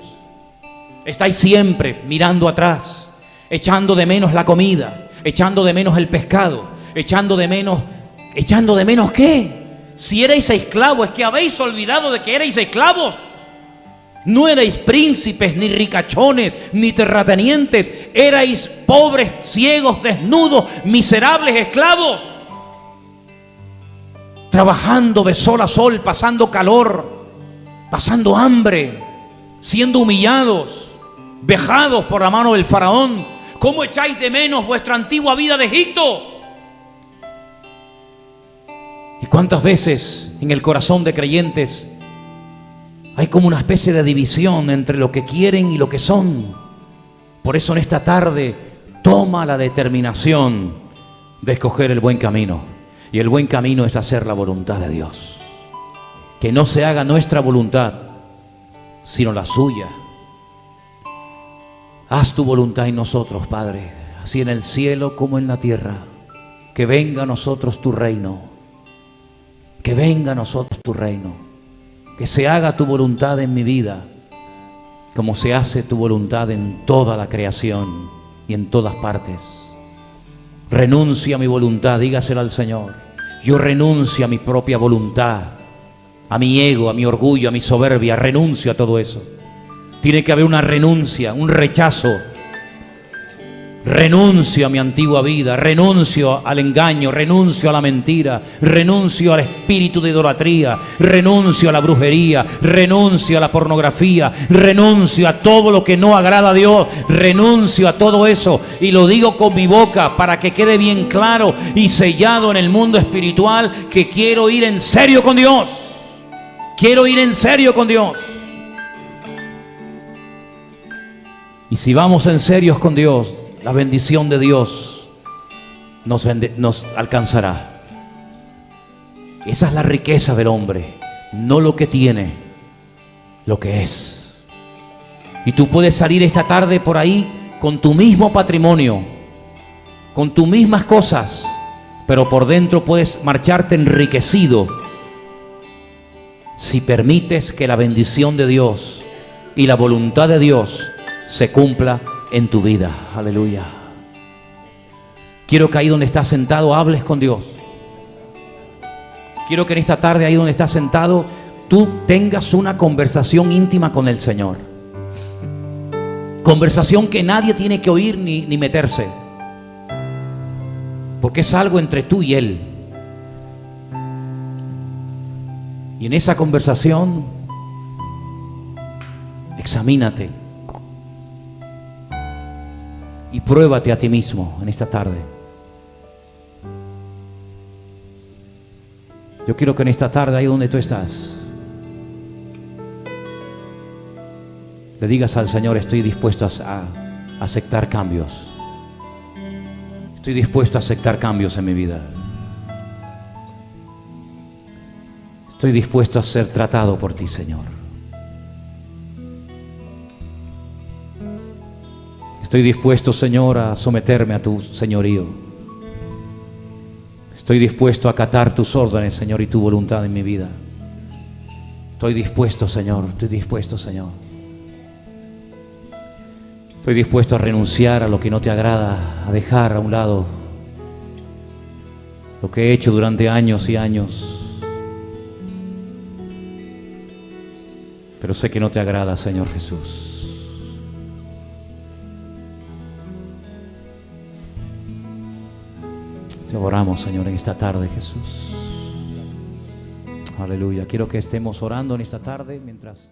Speaker 2: Estáis siempre mirando atrás, echando de menos la comida, echando de menos el pescado, echando de menos ¿qué? Si erais esclavos, es que habéis olvidado de que erais esclavos. No erais príncipes, ni ricachones, ni terratenientes. Erais pobres, ciegos, desnudos, miserables esclavos. trabajando de sol a sol, pasando calor, pasando hambre, siendo humillados, vejados por la mano del faraón. ¿Cómo echáis de menos vuestra antigua vida de Egipto? ¿Y cuántas veces en el corazón de creyentes hay como una especie de división entre lo que quieren y lo que son? Por eso en esta tarde toma la determinación de escoger el buen camino. Y el buen camino es hacer la voluntad de Dios. Que no se haga nuestra voluntad, sino la suya. Haz tu voluntad en nosotros, Padre, así en el cielo como en la tierra. Que venga a nosotros tu reino. Que venga a nosotros tu reino. Que se haga tu voluntad en mi vida, como se hace tu voluntad en toda la creación y en todas partes. Renuncio a mi voluntad, dígaselo al Señor. Yo renuncio a mi propia voluntad, a mi ego, a mi orgullo, a mi soberbia. Renuncio a todo eso. Tiene que haber una renuncia, un rechazo. Renuncio a mi antigua vida, renuncio al engaño, renuncio a la mentira, renuncio al espíritu de idolatría, renuncio a la brujería, renuncio a la pornografía, renuncio a todo lo que no agrada a Dios, renuncio a todo eso y lo digo con mi boca para que quede bien claro y sellado en el mundo espiritual que quiero ir en serio con Dios. Quiero ir en serio con Dios. Y si vamos en serios con Dios, la bendición de Dios nos alcanzará. Esa es la riqueza del hombre, no lo que tiene, lo que es. Y tú puedes salir esta tarde por ahí con tu mismo patrimonio, con tus mismas cosas, pero por dentro puedes marcharte enriquecido si permites que la bendición de Dios y la voluntad de Dios se cumpla en tu vida. Aleluya. Quiero que ahí donde estás sentado hables con Dios. Quiero que en esta tarde ahí donde estás sentado tú tengas una conversación íntima con el Señor. Conversación que nadie tiene que oír ni meterse, porque es algo entre tú y Él. Y en esa conversación examínate y pruébate a ti mismo en esta tarde. Yo quiero que en esta tarde, ahí donde tú estás, le digas al Señor: estoy dispuesto a aceptar cambios. Estoy dispuesto a aceptar cambios en mi vida. Estoy dispuesto a ser tratado por ti, Señor. Estoy dispuesto, Señor, a someterme a tu señorío. Estoy dispuesto a acatar tus órdenes, Señor, y tu voluntad en mi vida. Estoy dispuesto, Señor. Estoy dispuesto, Señor. Estoy dispuesto a renunciar a lo que no te agrada, a dejar a un lado lo que he hecho durante años y años. Pero sé que no te agrada, Señor Jesús. Te oramos, Señor, en esta tarde, Jesús. Aleluya. Quiero que estemos orando en esta tarde mientras